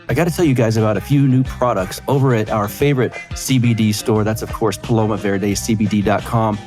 I got to tell you guys about a few new products over at our favorite CBD store. That's, of course, PalomaVerdeCBD.com.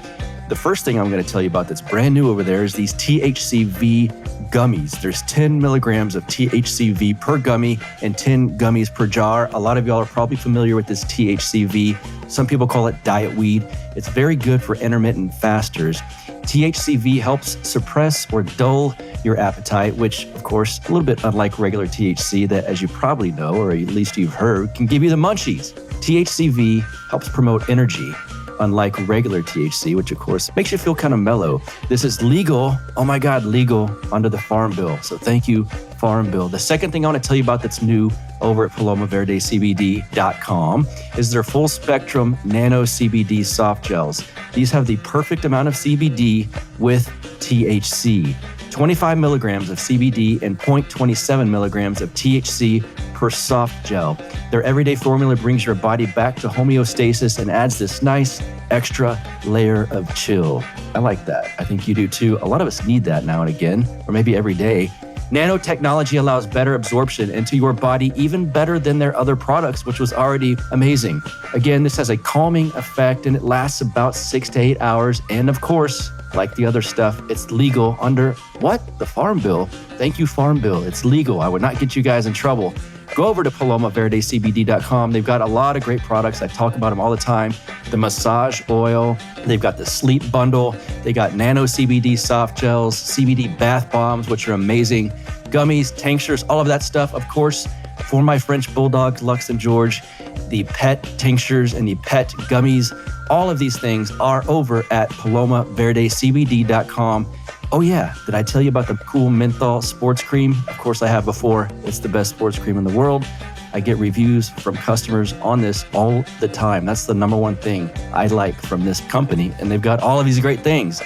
The first thing I'm going to tell you about that's brand new over there is these THCV gummies. There's 10 milligrams of THCV per gummy and 10 gummies per jar. A lot of y'all are probably familiar with this THCV. Some people call it diet weed. It's very good for intermittent fasters. THCV helps suppress or dull your appetite, which, of course, a little bit unlike regular THC that, as you probably know, or at least you've heard, can give you the munchies. THCV helps promote energy, unlike regular THC, which, of course, makes you feel kind of mellow. This is legal, oh my God, legal under the Farm Bill. So thank you, Farm Bill. The second thing I want to tell you about that's new over at PalomaVerdeCBD.com is their full spectrum nano CBD soft gels. These have the perfect amount of CBD with THC. 25 milligrams of CBD and 0.27 milligrams of THC per soft gel. Their everyday formula brings your body back to homeostasis and adds this nice extra layer of chill. I like that. I think you do too. A lot of us need that now and again, or maybe every day. Nanotechnology allows better absorption into your body, even better than their other products, which was already amazing. Again, this has a calming effect and it lasts about 6 to 8 hours. And of course, like the other stuff, it's legal under what? The Farm Bill. Thank you, Farm Bill. It's legal. I would not get you guys in trouble. Go over to PalomaVerdeCBD.com. They've got a lot of great products. I talk about them all the time. The massage oil. They've got the sleep bundle. They got nano CBD soft gels, CBD bath bombs, which are amazing. Gummies, tinctures, all of that stuff. Of course, for my French bulldogs, Lux and George, the pet tinctures and the pet gummies. All of these things are over at PalomaVerdeCBD.com. Oh yeah, did I tell you about the cool menthol sports cream? Of course I have before. It's the best sports cream in the world. I get reviews from customers on this all the time. That's the number one thing I like from this company. And they've got all of these great things.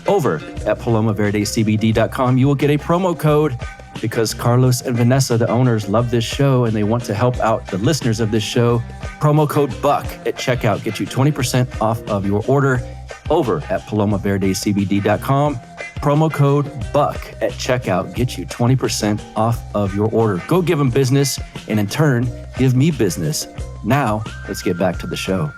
Over at PalomaVerdeCBD.com, you will get a promo code because Carlos and Vanessa, the owners, love this show and they want to help out the listeners of this show. Promo code BUCK at checkout gets you 20% off of your order over at PalomaVerdeCBD.com. Promo code BUCK at checkout gets you 20% off of your order. Go give them business and in turn, give me business. Now, let's get back to the show.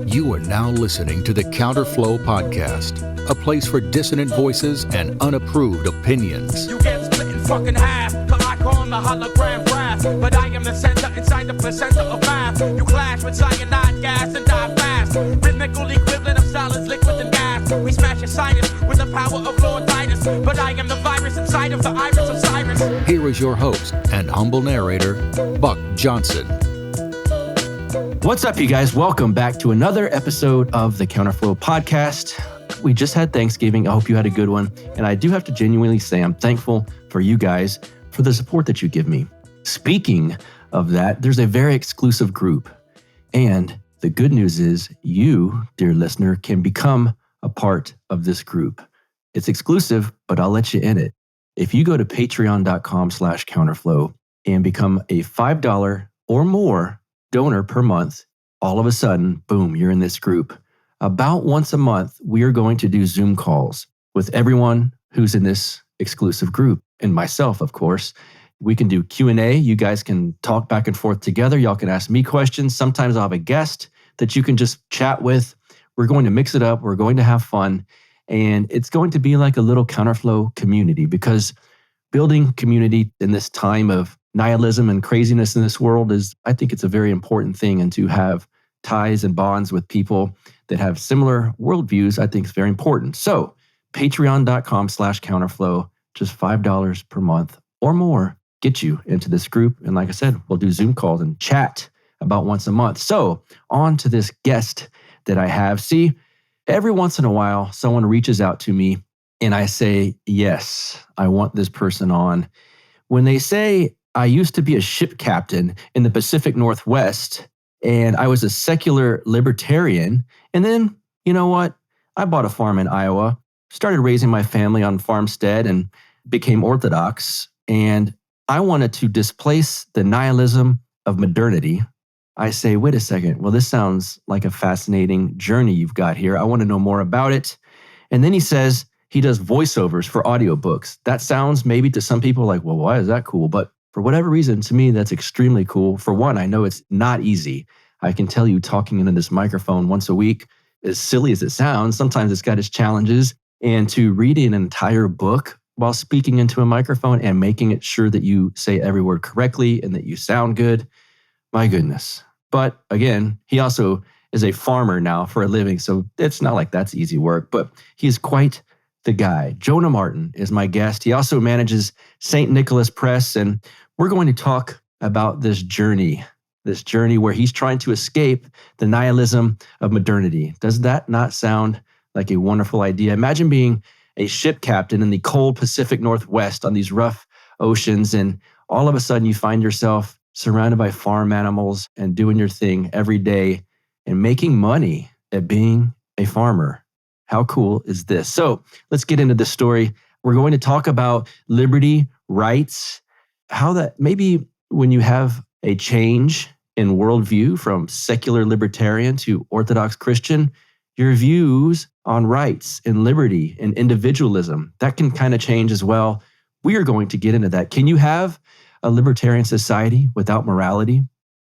You are now listening to the Counterflow Podcast, a place for dissonant voices and unapproved opinions. You get split in fucking half, but I call the hologram graph. But I am the center inside the placenta of math. You clash with cyanide gas and die fast. Rhythmical equivalent of solids, liquid and gas. We smash your sinus with the power of Lord Titus. But I am the virus inside of the iris of Cyrus. Here is your host and humble narrator, Buck Johnson. What's up, you guys? Welcome back to another episode of the Counterflow Podcast. We just had Thanksgiving. I hope you had a good one. And I do have to genuinely say I'm thankful for you guys for the support that you give me. Speaking of that, there's a very exclusive group. And the good news is you, dear listener, can become a part of this group. It's exclusive, but I'll let you in it. If you go to patreon.com/counterflow and become a $5 or more donor per month, all of a sudden, boom, you're in this group. About once a month, we are going to do Zoom calls with everyone who's in this exclusive group and myself, of course. We can do Q&A. You guys can talk back and forth together. Y'all can ask me questions. Sometimes I'll have a guest that you can just chat with. We're going to mix it up. We're going to have fun. And it's going to be like a little Counterflow community, because building community in this time of nihilism and craziness in this world is, I think it's a very important thing. And to have ties and bonds with people that have similar worldviews, I think is very important. So patreon.com/counterflow, just $5 per month or more, get you into this group. And like I said, we'll do Zoom calls and chat about once a month. So on to this guest that I have. See, every once in a while, someone reaches out to me and I say, yes, I want this person on. When they say, I used to be a ship captain in the Pacific Northwest and I was a secular libertarian. And then, you know what? I bought a farm in Iowa, started raising my family on farmstead and became Orthodox. And I wanted to displace the nihilism of modernity. I say, wait a second. Well, this sounds like a fascinating journey you've got here. I want to know more about it. And then he says, he does voiceovers for audiobooks. That sounds maybe to some people like, well, why is that cool? But for whatever reason, to me, that's extremely cool. For one, I know it's not easy. I can tell you talking into this microphone once a week, as silly as it sounds, sometimes it's got its challenges. And to read an entire book while speaking into a microphone and making it sure that you say every word correctly and that you sound good, my goodness. But again, he also is a farmer now for a living, so it's not like that's easy work, but he's quite the guy. Jonah Martin is my guest. He also manages St. Nicholas Press, and we're going to talk about this journey where he's trying to escape the nihilism of modernity. Does that not sound like a wonderful idea? Imagine being a ship captain in the cold Pacific Northwest on these rough oceans, and all of a sudden you find yourself surrounded by farm animals and doing your thing every day and making money at being a farmer. How cool is this? So let's get into this story. We're going to talk about liberty, rights, how that maybe when you have a change in worldview from secular libertarian to Orthodox Christian, your views on rights and liberty and individualism, that can kind of change as well. We are going to get into that. Can you have a libertarian society without morality?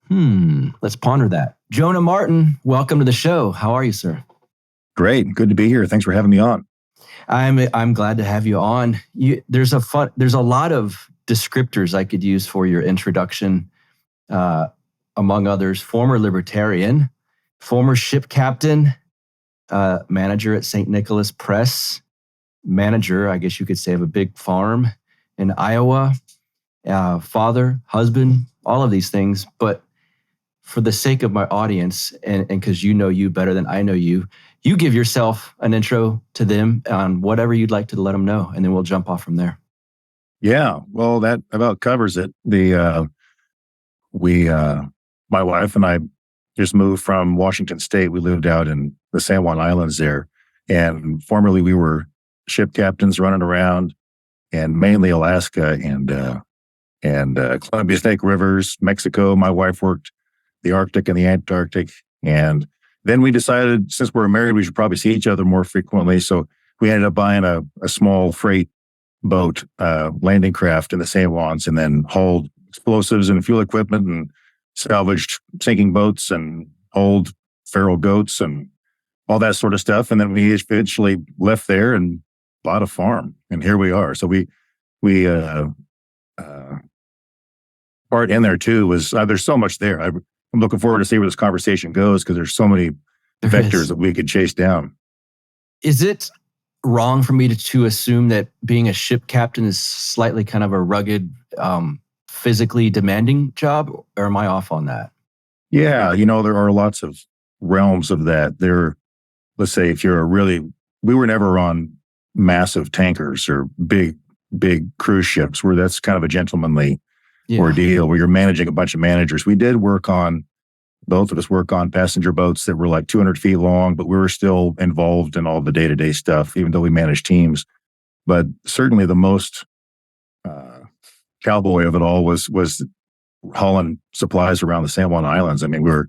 Let's ponder that. Jonah Martin, welcome to the show. How are you, sir? Great. Good to be here. Thanks for having me on. I'm glad to have you on. There's a lot of descriptors I could use for your introduction, among others. Former libertarian, former ship captain, manager at St. Nicholas Press, manager, I guess you could say, of a big farm in Iowa, father, husband, all of these things. But for the sake of my audience, and because you know you better than I know you, you give yourself an intro to them on whatever you'd like to let them know, and then we'll jump off from there. Yeah, well, that about covers it. My wife and I just moved from Washington State. We lived out in the San Juan Islands there, and formerly we were ship captains running around, and mainly Alaska and Columbia Snake Rivers, Mexico. My wife worked the Arctic and the Antarctic, and then we decided, since we're married, we should probably see each other more frequently. So we ended up buying a small freight boat, landing craft in the San Juans, and then hauled explosives and fuel equipment and salvaged sinking boats and old feral goats and all that sort of stuff. And then we eventually left there and bought a farm, and here we are. So we part in there too was there's so much there. I'm looking forward to see where this conversation goes, because there's so many vectors that we could chase down. Is it wrong for me to assume that being a ship captain is slightly kind of a rugged, physically demanding job, or am I off on that? Yeah, there are lots of realms of that. Let's say if you're we were never on massive tankers or big cruise ships where that's kind of a gentlemanly ordeal where you're managing a bunch of managers. We did both of us work on passenger boats that were like 200 feet long, but we were still involved in all the day-to-day stuff, even though we managed teams. But certainly the most cowboy of it all was hauling supplies around the San Juan Islands. I mean, we were,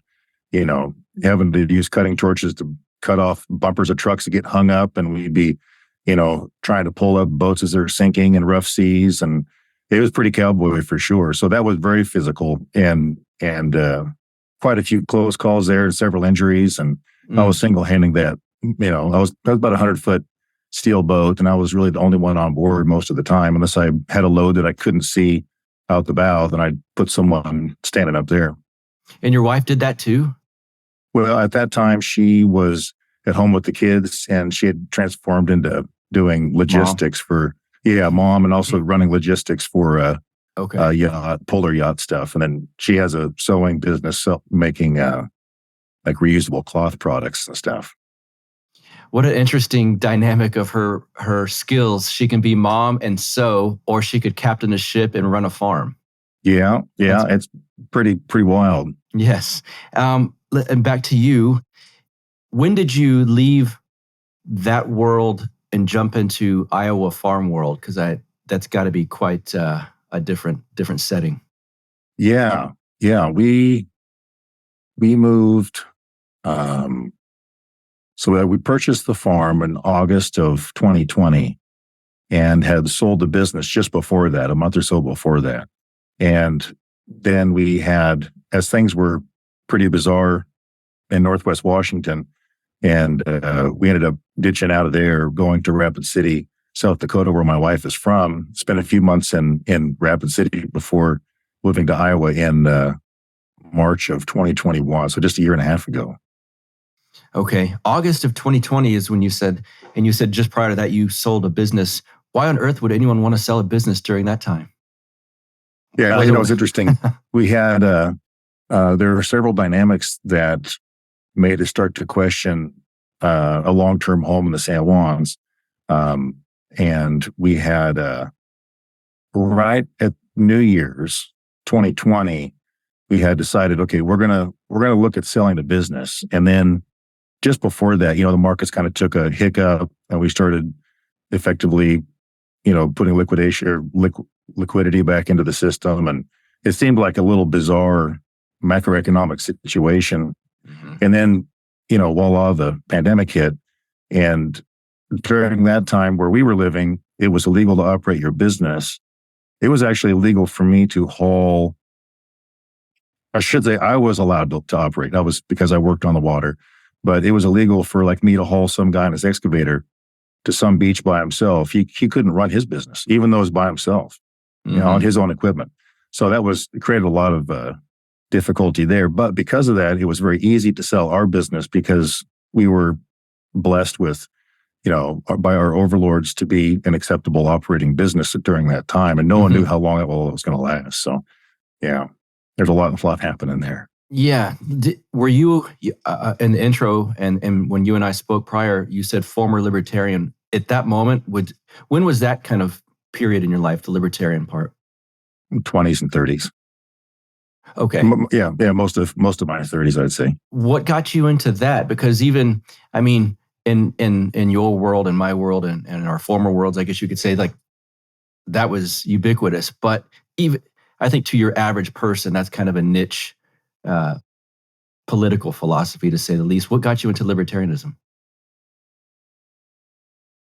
having to use cutting torches to cut off bumpers of trucks that get hung up, and we'd be, trying to pull up boats as they're sinking in rough seas, and it was pretty cowboy for sure. So that was very physical, and quite a few close calls there and several injuries. And I was single-handing that. I was about 100-foot steel boat, and I was really the only one on board most of the time, unless I had a load that I couldn't see out the bow, then I'd put someone standing up there. And your wife did that too? Well, at that time, she was at home with the kids, and she had transformed into doing logistics for mom, and also running logistics for polar yacht stuff. And then she has a sewing business making like reusable cloth products and stuff. What an interesting dynamic of her skills. She can be mom and sew, or she could captain a ship and run a farm. Yeah, it's pretty wild. Yes. And back to you. When did you leave that world and jump into Iowa farm world? Because that's got to be quite a different setting. Yeah. We moved So we purchased the farm in August of 2020 and had sold the business just before that, a month or so before that. And then we had, as things were pretty bizarre in Northwest Washington, and we ended up ditching out of there, going to Rapid City, South Dakota, where my wife is from. Spent a few months in Rapid City before moving to Iowa in March of 2021. So just a year and a half ago. Okay. August of 2020 is when you said just prior to that, you sold a business. Why on earth would anyone want to sell a business during that time? Yeah, it was interesting. We had, there were several dynamics that made us start to question a long-term home in the San Juans. And we had, right at New Year's 2020, we had decided, okay, we're gonna look at selling the business. And then just before that, the markets kind of took a hiccup, and we started effectively, putting liquidity back into the system. And it seemed like a little bizarre macroeconomic situation. Mm-hmm. And then, voila, the pandemic hit. And during that time where we were living, it was illegal to operate your business. It was actually illegal for me to haul. I should say I was allowed to operate. That was because I worked on the water, but it was illegal for me to haul some guy in his excavator to some beach by himself. He couldn't run his business, even though it was by himself, on his own equipment. So it created a lot of difficulty there. But because of that, it was very easy to sell our business because we were blessed with, by our overlords to be an acceptable operating business during that time. And no one knew how long it was going to last. So, yeah, there's a lot happening there. Yeah. Were you, in the intro and when you and I spoke prior, you said former libertarian. At that moment, when was that kind of period in your life, the libertarian part? 20s and 30s. Okay. Yeah, most of my 30s, I'd say. What got you into that? Because even, in your world and my world and our former worlds, I guess you could say that was ubiquitous. But even I think to your average person, that's kind of a niche political philosophy, to say the least. What got you into libertarianism?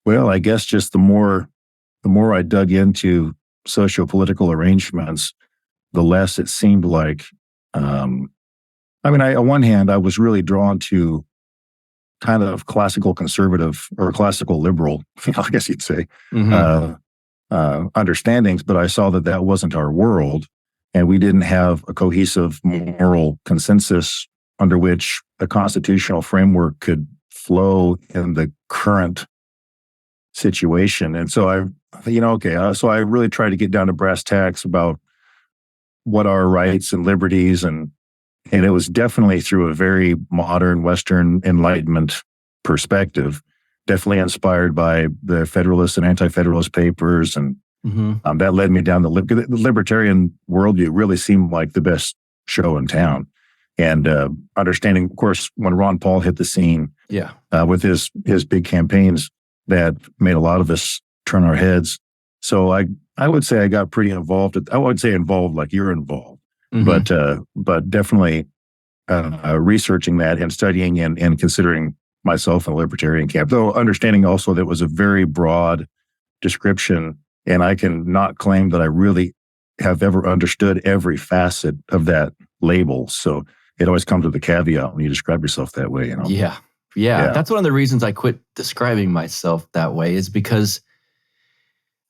Well, I guess just the more I dug into socio-political arrangements, the less it seemed like. On one hand, I was really drawn to kind of classical conservative or classical liberal, I guess you'd say, understandings, but I saw that wasn't our world, and we didn't have a cohesive moral consensus under which a constitutional framework could flow in the current situation. And so so I really tried to get down to brass tacks about what are rights and liberties, and it was definitely through a very modern Western Enlightenment perspective, definitely inspired by the Federalist and Anti-Federalist papers, and that led me down the libertarian worldview. Really seemed like the best show in town, and understanding, of course, when Ron Paul hit the scene, with his big campaigns, that made a lot of us turn our heads. So I would say I got pretty involved. I would say involved like you're involved, but definitely researching that and studying and considering myself in the libertarian camp, though understanding also that it was a very broad description, and I can not claim that I really have ever understood every facet of that label. So it always comes with a caveat when you describe yourself that way. Yeah. That's one of the reasons I quit describing myself that way, is because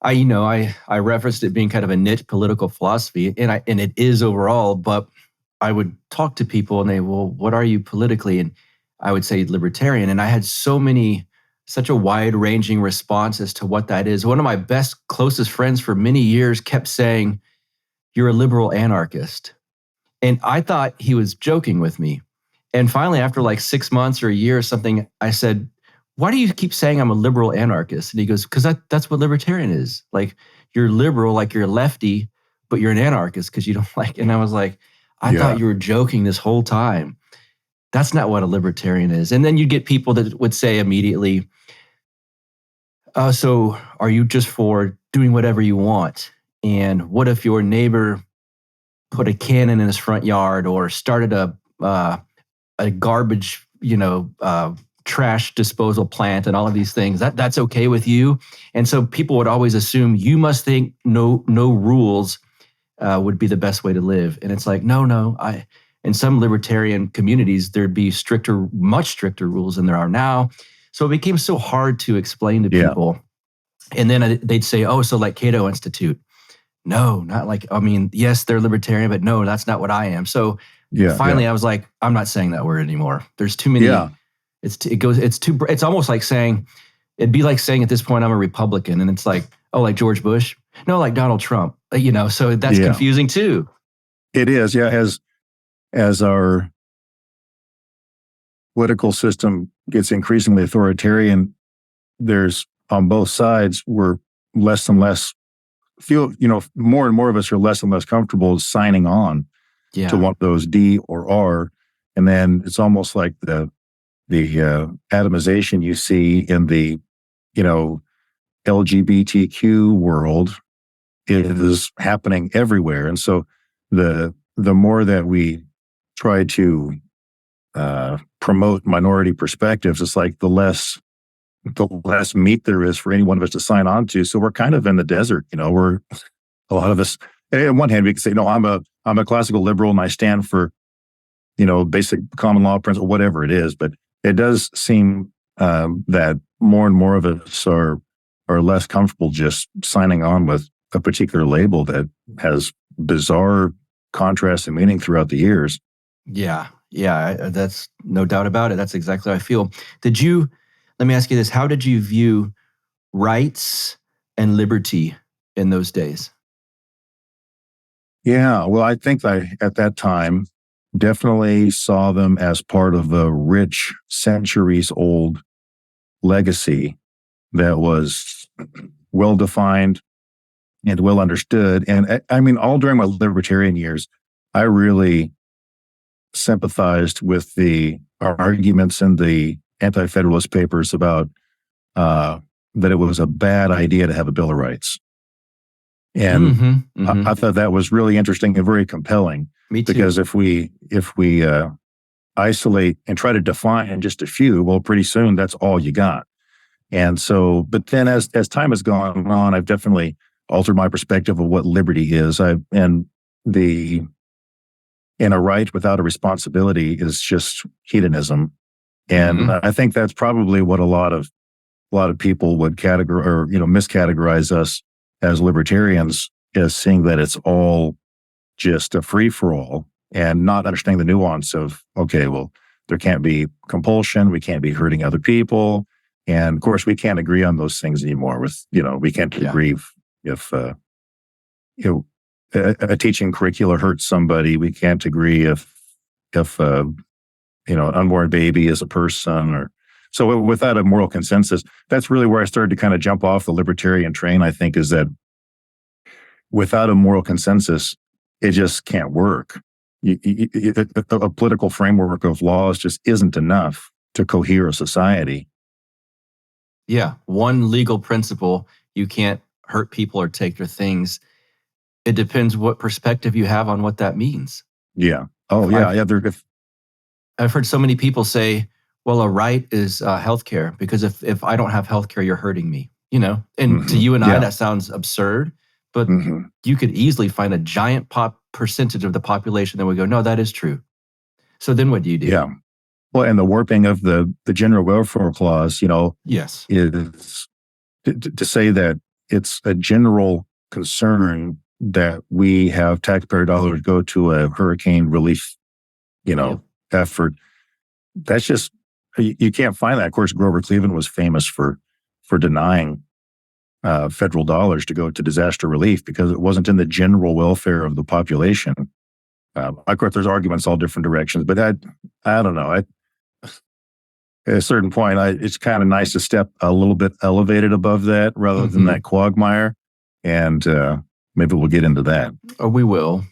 I referenced it being kind of a niche political philosophy, and it is overall, but I would talk to people and they, well, what are you politically? And I would say libertarian. And I had such a wide ranging response as to what that is. One of my closest friends for many years kept saying, "You're a liberal anarchist." And I thought he was joking with me. And finally, after 6 months or a year or something, I said, "Why do you keep saying I'm a liberal anarchist?" And he goes, "Because that's what libertarian is. You're liberal, you're a lefty, but you're an anarchist because you don't like." And I was like, I thought you were joking this whole time. That's not what a libertarian is. And then you get people that would say immediately, so are you just for doing whatever you want? And what if your neighbor put a cannon in his front yard or started a garbage, trash disposal plant and all of these things. That's okay with you. And so people would always assume you must think no rules would be the best way to live. And it's like, no. In some libertarian communities, there'd be much stricter rules than there are now. So it became so hard to explain to people. And then they'd say, oh, so like Cato Institute. No, not like, yes, they're libertarian, but no, that's not what I am. So finally I was like, I'm not saying that word anymore. There's too many. Yeah. It's almost like saying, it'd be like saying at this point, I'm a Republican. And it's like, oh, like George Bush? No, like Donald Trump, so that's confusing too. It is. Yeah. As our political system gets increasingly authoritarian, there's on both sides, we're less and less more and more of us are less and less comfortable signing on to one of those D or R. And then it's almost like the atomization you see in the, LGBTQ world is happening everywhere. And so the more that we try to promote minority perspectives, it's like the less meat there is for any one of us to sign on to. So we're kind of in the desert, we're a lot of us, on one hand, we can say, no, I'm a classical liberal and I stand for, basic common law principle, whatever it is. But it does seem that more and more of us are less comfortable just signing on with a particular label that has bizarre contrast and meaning throughout the years. Yeah, that's no doubt about it. That's exactly how I feel. Let me ask you this, how did you view rights and liberty in those days? Yeah, well, I think I, at that time, definitely saw them as part of a rich, centuries-old legacy that was well-defined and well understood. And all during my libertarian years, I really sympathized with the arguments in the anti-federalist papers about that it was a bad idea to have a Bill of Rights. And I thought that was really interesting and very compelling. Me too. Because if we isolate and try to define just a few, well, pretty soon that's all you got. And so, but then as time has gone on, I've definitely altered my perspective of what liberty is. And a right without a responsibility is just hedonism. And I think that's probably what a lot of people would miscategorize us as libertarians, as seeing that it's all just a free-for-all and not understanding the nuance of, okay, well, there can't be compulsion, we can't be hurting other people. And of course, we can't agree on those things anymore we can't agree if a teaching curricula hurts somebody. We can't agree if an unborn baby is a person or so. Without a moral consensus, that's really where I started to kind of jump off the libertarian train. I think is that without a moral consensus, it just can't work. A political framework of laws just isn't enough to cohere a society. Yeah, one legal principle, you can't hurt people or take their things. It depends what perspective you have on what that means. Yeah. Oh, yeah. I've heard so many people say, well, a right is healthcare, because if I don't have healthcare, you're hurting me, And to you and I, that sounds absurd, but you could easily find a giant percentage of the population that would go, no, that is true. So then what do you do? Yeah. Well, and the warping of the general welfare clause, yes, is to say that it's a general concern that we have taxpayer dollars go to a hurricane relief, effort. That's just, you can't find that. Of course, Grover Cleveland was famous for denying federal dollars to go to disaster relief because it wasn't in the general welfare of the population. Of course, there's arguments all different directions, but I don't know. At a certain point, it's kind of nice to step a little bit elevated above that rather than that quagmire. And maybe we'll get into that. Oh, we will.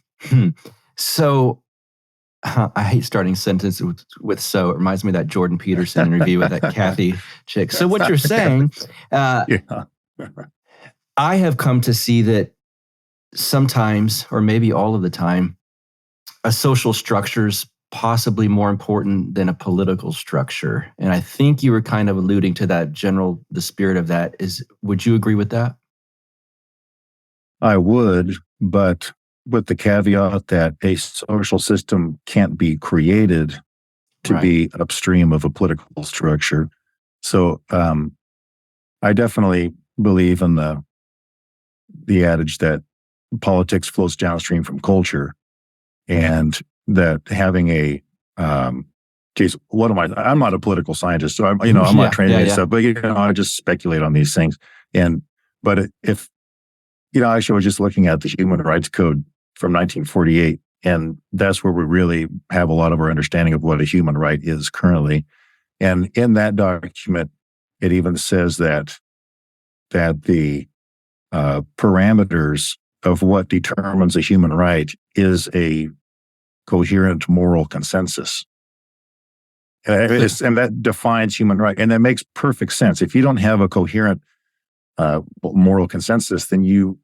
So I hate starting sentences with so. It reminds me of that Jordan Peterson interview with that Kathy chick. So what you're saying, I have come to see that sometimes, or maybe all of the time, a social structures possibly more important than a political structure. And I think you were kind of alluding to that the spirit of that is, would you agree with that? I would, but with the caveat that a social system can't be created to be upstream of a political structure. So I definitely believe in the adage that politics flows downstream from culture, and that having what am I? I'm not a political scientist, so I'm not trained in stuff, but I just speculate on these things. But if actually I was just looking at the Human Rights Code from 1948, and that's where we really have a lot of our understanding of what a human right is currently. And in that document, it even says that the parameters of what determines a human right is a coherent moral consensus. And that defines human right. And that makes perfect sense. If you don't have a coherent moral consensus, then you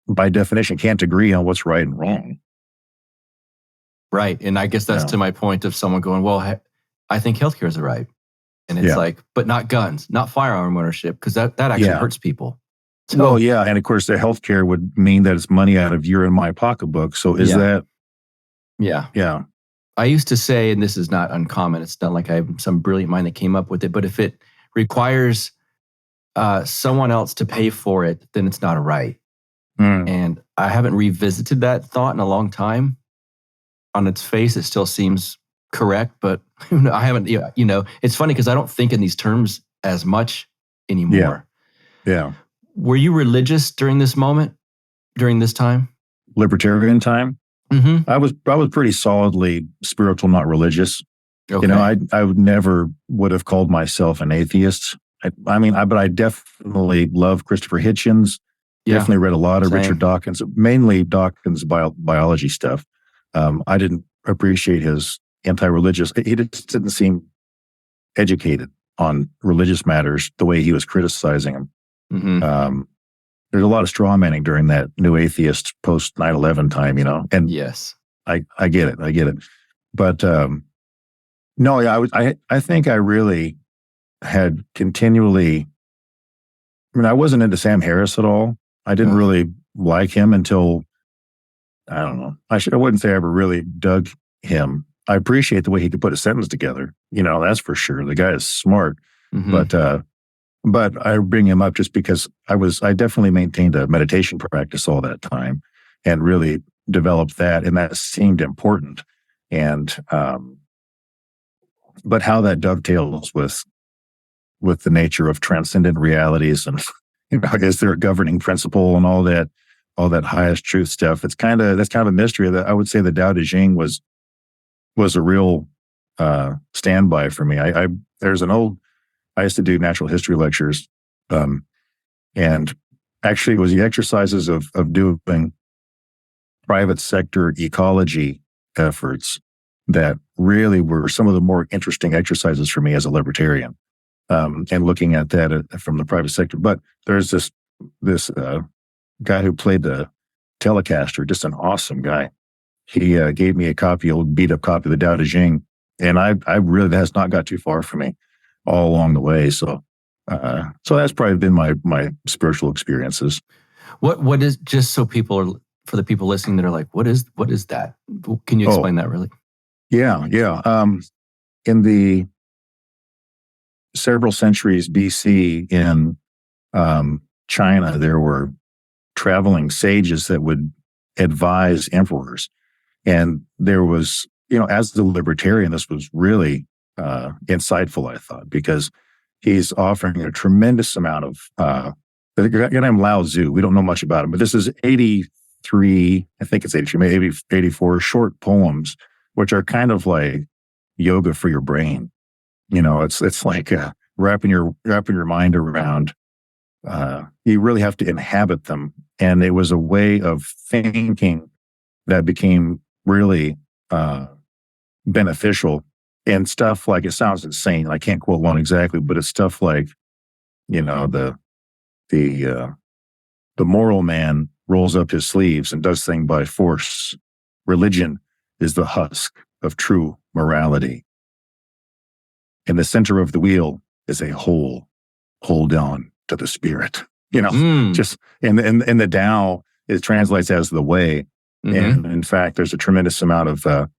by definition can't agree on what's right and wrong. Right. And I guess that's to my point of someone going, well, I think healthcare is a right. And it's like, but not guns, not firearm ownership, because that actually hurts people. So, well, yeah. And of course, the healthcare would mean that it's money out of your and my pocketbook. So is that? Yeah. Yeah. I used to say, and this is not uncommon, it's not like I have some brilliant mind that came up with it, but if it requires someone else to pay for it, then it's not a right. And I haven't revisited that thought in a long time. On its face, it still seems correct, but I haven't, it's funny because I don't think in these terms as much anymore. Yeah. Were you religious during this moment, during this time? Libertarian time? Mm-hmm. I was pretty solidly spiritual, not religious. Okay. I would never would have called myself an atheist. But I definitely love Christopher Hitchens. Definitely read a lot of Richard Dawkins, mainly Dawkins' biology stuff. I didn't appreciate his anti-religious. He just didn't seem educated on religious matters the way he was criticizing them. Mm-hmm. There's a lot of straw manning during that new atheist post 9/11 time, And yes, I get it. But no, I think I really had continually. I wasn't into Sam Harris at all. I didn't really like him until, I don't know. I wouldn't say I ever really dug him. I appreciate the way he could put a sentence together. That's for sure. The guy is smart. Mm-hmm. But I bring him up just because I definitely maintained a meditation practice all that time and really developed that. And that seemed important. And, but how that dovetails with the nature of transcendent realities and, is there a governing principle and all that highest truth stuff? That's kind of a mystery. That I would say the Tao Te Ching was a real standby for me. I used to do natural history lectures, and actually it was the exercises of doing private sector ecology efforts that really were some of the more interesting exercises for me as a libertarian. And looking at that from the private sector. But there's this guy who played the Telecaster, just an awesome guy. He gave me a beat up copy of the Tao Te Ching, and I really, that has not got too far from me all along the way. So that's probably been my spiritual experiences. What is, just so for the people listening that are like, what is that? Can you explain that really? Yeah. In the several centuries BC in China, there were traveling sages that would advise emperors. And there was, as the libertarian, this was really insightful, I thought, because he's offering a tremendous amount of, the guy named Lao Tzu, we don't know much about him, but this is 83, I think it's 83, maybe 84 short poems, which are kind of like yoga for your brain. It's like wrapping your mind around. You really have to inhabit them, and it was a way of thinking that became really beneficial. And stuff like, it sounds insane. I can't quote one exactly, but it's stuff like, the moral man rolls up his sleeves and does things by force. Religion is the husk of true morality. In the center of the wheel is a hole. Hold on to the spirit. Just and the Tao, it translates as the way. And in fact, there's a tremendous amount of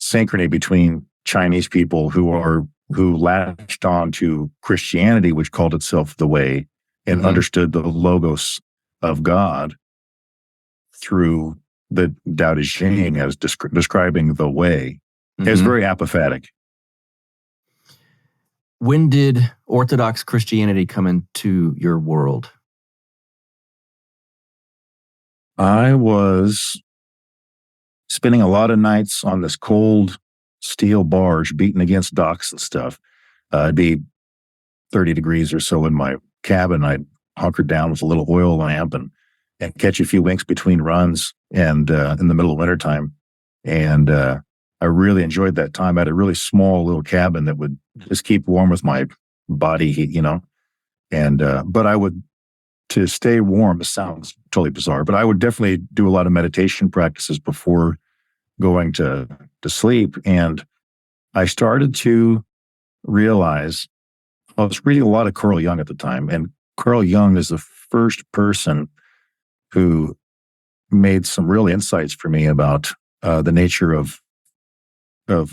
synchrony between Chinese people who latched on to Christianity, which called itself the way, and understood the logos of God through the Tao Te Ching as describing the way. It's very apophatic. When did Orthodox Christianity come into your world? I was spending a lot of nights on this cold steel barge beating against docks and stuff. It'd be 30 degrees or so in my cabin. I'd hunker down with a little oil lamp and catch a few winks between runs and in the middle of wintertime. And I really enjoyed that time. I had a really small little cabin that would just keep warm with my body heat, And but I would, to stay warm, it sounds totally bizarre, but I would definitely do a lot of meditation practices before going to sleep. And I started to realize, I was reading a lot of Carl Jung at the time, and Carl Jung is the first person who made some real insights for me about the nature of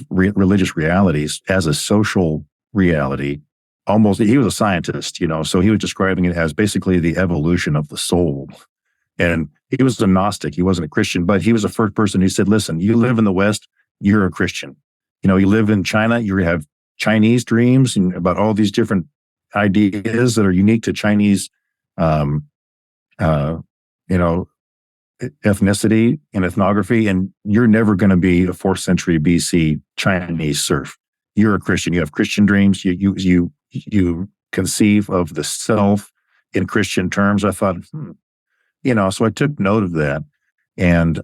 religious realities as a social reality. Almost, he was a scientist, so he was describing it as basically the evolution of the soul. And he was a Gnostic. He wasn't a Christian, but he was the first person who said, listen, you live in the West, you're a Christian. You live in China, you have Chinese dreams and about all these different ideas that are unique to Chinese, ethnicity and ethnography, and you're never going to be a 4th century BC Chinese serf. You're a Christian. You have Christian dreams. You conceive of the self in Christian terms. I thought, so I took note of that, and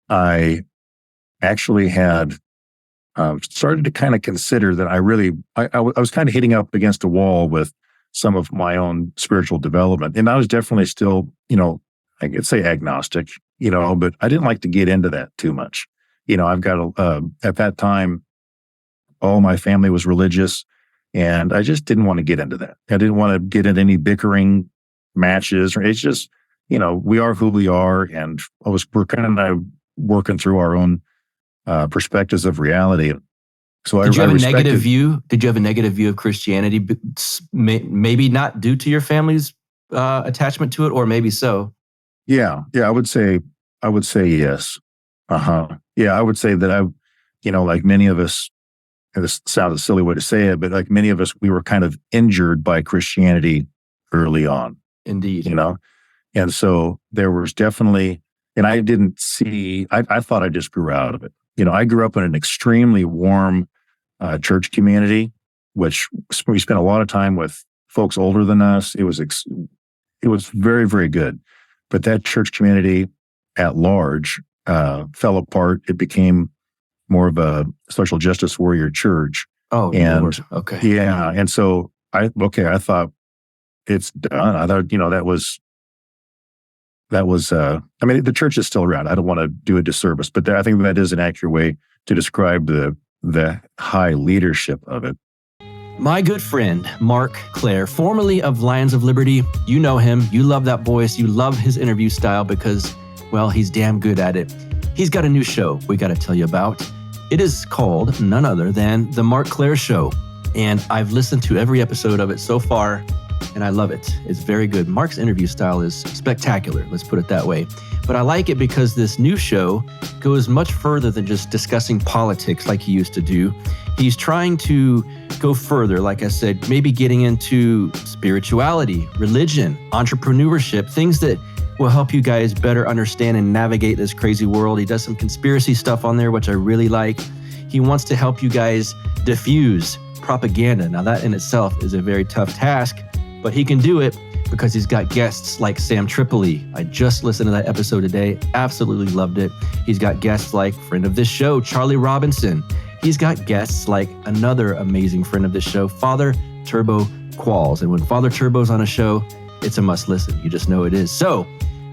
I actually had started to kind of consider that I was kind of hitting up against a wall with some of my own spiritual development, and I was definitely still, I could say agnostic, but I didn't like to get into that too much. I've got at that time, all my family was religious, and I just didn't want to get into that. I didn't want to get into any bickering matches, or it's just, we are who we are, and we're kind of working through our own perspectives of reality. So Did you have a negative view? Did you have a negative view of Christianity? Maybe not due to your family's attachment to it, or maybe so. Yeah. I would say yes. Yeah, I would say that like many of us, and this sounds a silly way to say it, but like many of us, we were kind of injured by Christianity early on. Indeed. And so there was definitely, and I didn't see, I thought I just grew out of it. I grew up in an extremely warm church community, which we spent a lot of time with folks older than us. It was very, very good. But that church community at large fell apart. It became more of a social justice warrior church. Oh, and Lord. Okay. Yeah. And so I thought it's done. I thought, that was, I mean, the church is still around. I don't want to do a disservice, but I think that is an accurate way to describe the high leadership of it. My good friend, Mark Clare, formerly of Lions of Liberty. You know him. You love that voice. You love his interview style because, well, he's damn good at it. He's got a new show we got to tell you about. It is called none other than The Mark Clare Show. And I've listened to every episode of it so far, and I love it. It's very good. Mark's interview style is spectacular, let's put it that way. But I like it because this new show goes much further than just discussing politics like he used to do. He's trying to go further, like I said, maybe getting into spirituality, religion, entrepreneurship, things that will help you guys better understand and navigate this crazy world. He does some conspiracy stuff on there, which I really like. He wants to help you guys diffuse propaganda. Now that in itself is a very tough task, but he can do it because he's got guests like Sam Tripoli. I just listened to that episode today. Absolutely loved it. He's got guests like friend of this show, Charlie Robinson. He's got guests like another amazing friend of this show, Father Turbo Qualls. And when Father Turbo's on a show, it's a must listen. You just know it is. So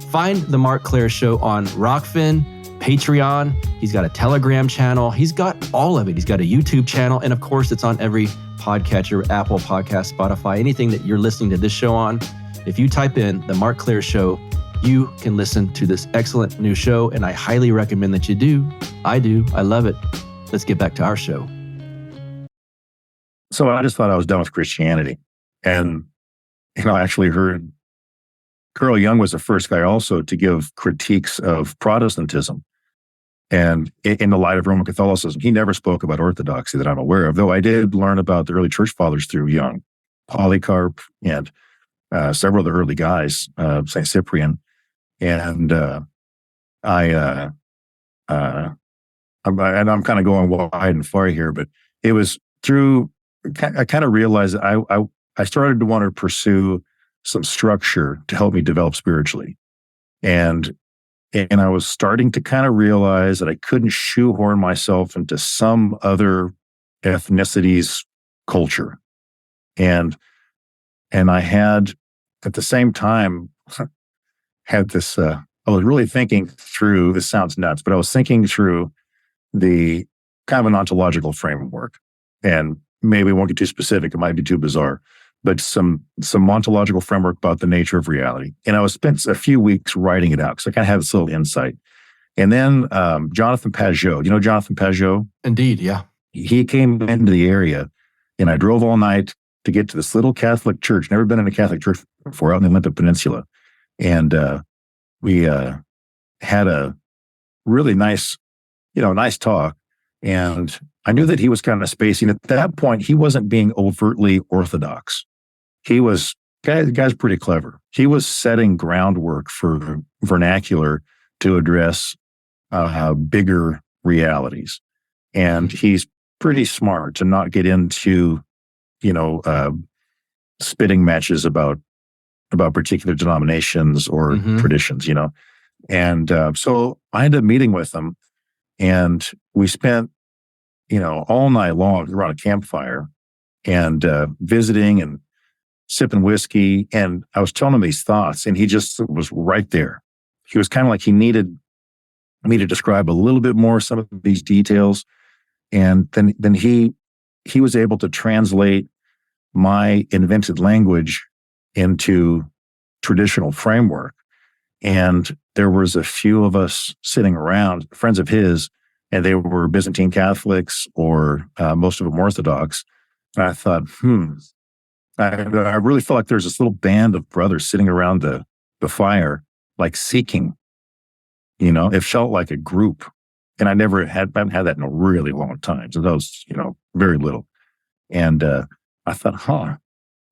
find The Mark Clare Show on Rockfin, Patreon. He's got a Telegram channel. He's got all of it. He's got a YouTube channel. And of course, it's on every podcatcher, Apple Podcast, Spotify, anything that you're listening to this show on. If you type in The Mark Claire Show, you can listen to this excellent new show. And I highly recommend that you do. I do. I love it. Let's get back to our show. So I just thought I was done with Christianity. And, I actually heard Carl Jung was the first guy also to give critiques of Protestantism. And in the light of Roman Catholicism, he never spoke about orthodoxy that I'm aware of, though I did learn about the early church fathers through Jung, Polycarp, and several of the early guys, St. Cyprian. And I'm kind of going wide and far here, but it was through, I kind of realized that I started to want to pursue some structure to help me develop spiritually. And I was starting to kind of realize that I couldn't shoehorn myself into some other ethnicity's culture. And I had, at the same time, had this, I was really thinking through, this sounds nuts, but I was thinking through the kind of an ontological framework. And maybe I won't get too specific, it might be too bizarre, but some ontological framework about the nature of reality. And I spent a few weeks writing it out because I kind of had this little insight. And then Jonathan Pageau, you know Jonathan Pageau? Indeed, yeah. He came into the area, and I drove all night to get to this little Catholic church. Never been in a Catholic church before, out in the Olympic Peninsula. And we had a really nice talk. And I knew that he was kind of spacing. At that point, he wasn't being overtly orthodox. The guy's pretty clever. He was setting groundwork for vernacular to address bigger realities. And he's pretty smart to not get into, spitting matches about particular denominations or traditions, And so I ended up meeting with him, and we spent, all night long around a campfire and visiting and sipping whiskey. And I was telling him these thoughts, and he just was right there. He was kind of like he needed me to describe a little bit more some of these details. And then he was able to translate my invented language into traditional framework. And there was a few of us sitting around, friends of his, and they were Byzantine Catholics or most of them Orthodox. And I thought, I really felt like there's this little band of brothers sitting around the fire, like seeking, it felt like a group. And I haven't had that in a really long time. So that was, very little. And I thought,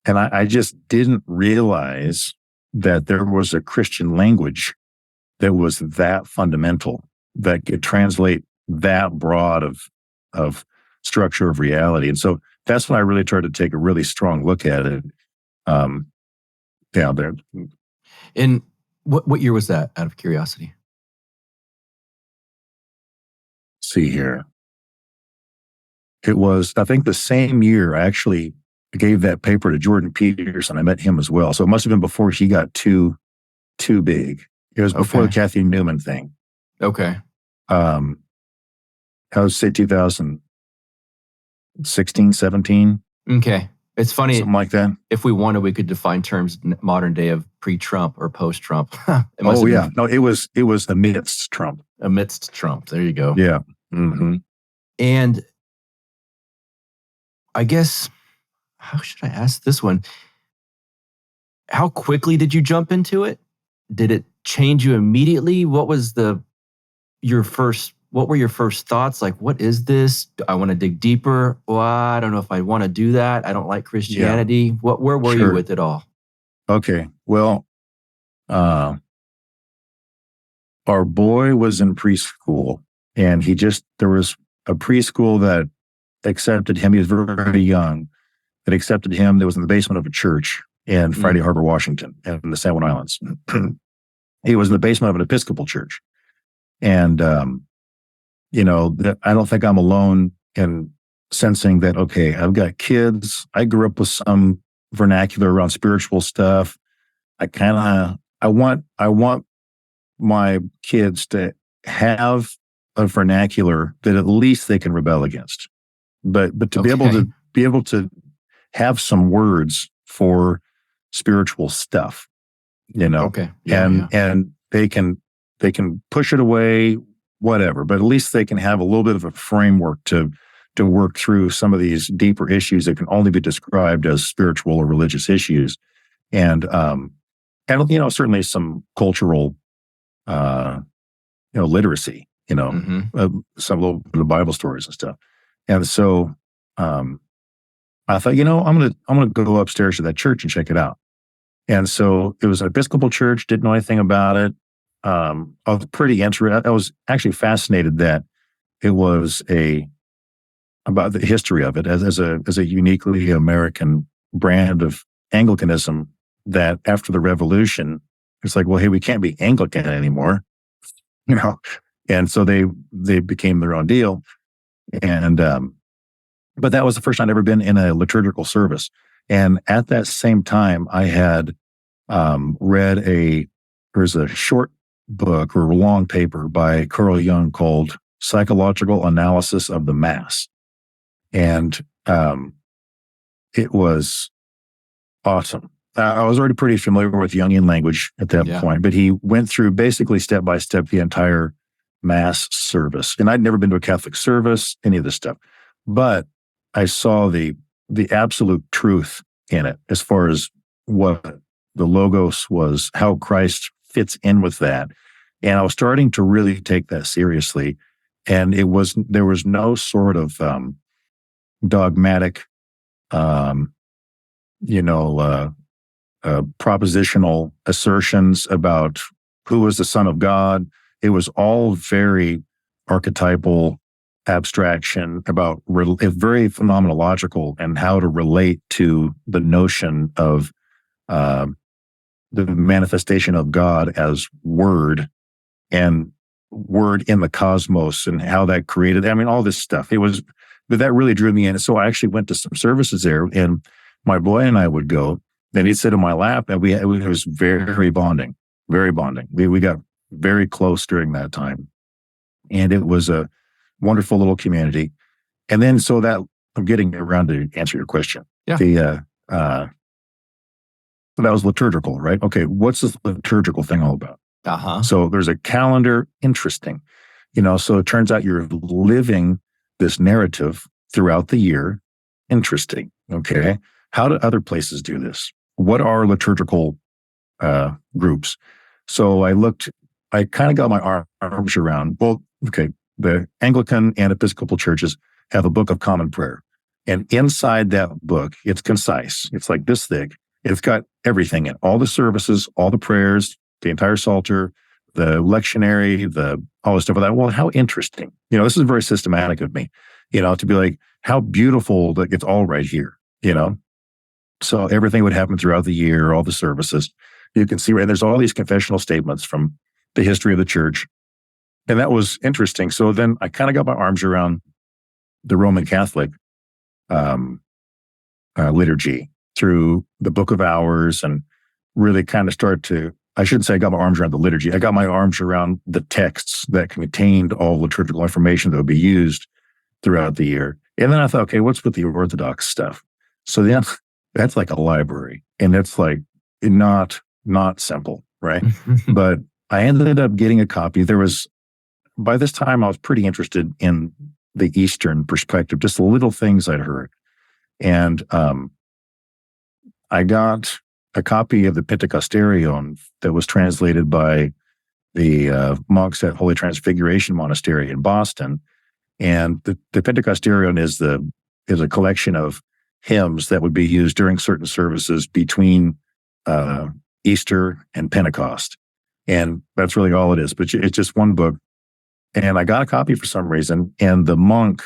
And I just didn't realize that there was a Christian language that was that fundamental, that could translate that broad of structure of reality. And so that's when I really tried to take a really strong look at it. There. And what year was that, out of curiosity? See here. It was, I think, the same year I actually gave that paper to Jordan Peterson. I met him as well. So it must have been before he got too big. It was before the Kathy Newman thing. Okay. I would say 2016, 17. Okay. It's funny. Something like that. If we wanted, we could define terms modern day of pre-Trump or post-Trump. No, it was amidst Trump. Amidst Trump. There you go. Yeah. Mm-hmm. And I guess, how should I ask this one? How quickly did you jump into it? Did it change you immediately? What was your first thoughts? Like, what is this? I want to dig deeper. Well, I don't know if I want to do that. I don't like Christianity. Yeah. Where were you with it all? Okay. Well, our boy was in preschool, and there was a preschool that accepted him. He was very, very young, that accepted him. That was in the basement of a church in Friday Harbor, Washington, in the San Juan Islands. He was in the basement of an Episcopal church. And, I don't think I'm alone in sensing that, okay, I've got kids. I grew up with some vernacular around spiritual stuff. I want my kids to have a vernacular that at least they can rebel against. But to be able to have some words for spiritual stuff, Okay. Yeah, and they can push it away, whatever, but at least they can have a little bit of a framework to work through some of these deeper issues that can only be described as spiritual or religious issues. And certainly some cultural, literacy, some little bit of Bible stories and stuff. And so, I thought, I'm gonna go upstairs to that church and check it out. And so it was an Episcopal church, didn't know anything about it. I was pretty interested. I was actually fascinated that it was about the history of it as a uniquely American brand of Anglicanism, that after the Revolution, it's like, well, hey, we can't be Anglican anymore, and so they became their own deal. And but that was the first time I'd ever been in a liturgical service. And at that same time, I had read there's a short book or a long paper by Carl Jung called Psychological Analysis of the Mass. And it was awesome. I was already pretty familiar with Jungian language at that point, but he went through basically step by step the entire Mass service. And I'd never been to a Catholic service, any of this stuff, but I saw the absolute truth in it as far as what the Logos was, how Christ fits in with that. And I was starting to really take that seriously. And there was no sort of dogmatic, propositional assertions about who was the Son of God. It was all very archetypal abstraction about very phenomenological and how to relate to the notion of the manifestation of God as word and word in the cosmos and how that created. I mean, all this stuff. But that really drew me in. So I actually went to some services there, and my boy and I would go, and he'd sit in my lap, and it was very bonding, very bonding. We got very close during that time, and it was a wonderful little community. And then, so that I'm getting around to answer your question. Yeah. So that was liturgical, right? Okay, what's this liturgical thing all about? So there's a calendar. Interesting. So it turns out you're living this narrative throughout the year. Interesting. Okay. How do other places do this? What are liturgical groups? So I kind of got my arms around, the Anglican and Episcopal churches have a book of common prayer. And inside that book, it's concise. It's like this thick. It's got everything in all the services, all the prayers, the entire Psalter, the lectionary, all this stuff like that. Well, how interesting. This is very systematic of me, to be like, how beautiful that it's all right here, So everything would happen throughout the year, all the services. You can see, right, there's all these confessional statements from the history of the church. And that was interesting. So then I kind of got my arms around the Roman Catholic liturgy through the Book of Hours, and really kind of I shouldn't say I got my arms around the liturgy. I got my arms around the texts that contained all liturgical information that would be used throughout the year. And then I thought, okay, what's with the Orthodox stuff? So then that's like a library, and it's like not simple, right? But I ended up getting a copy. By this time, I was pretty interested in the Eastern perspective, just the little things I'd heard. And I got a copy of the Pentecosterion that was translated by the monks at Holy Transfiguration Monastery in Boston. And the Pentecosterion is a collection of hymns that would be used during certain services between Easter and Pentecost. And that's really all it is. But it's just one book. And I got a copy for some reason. And the monk,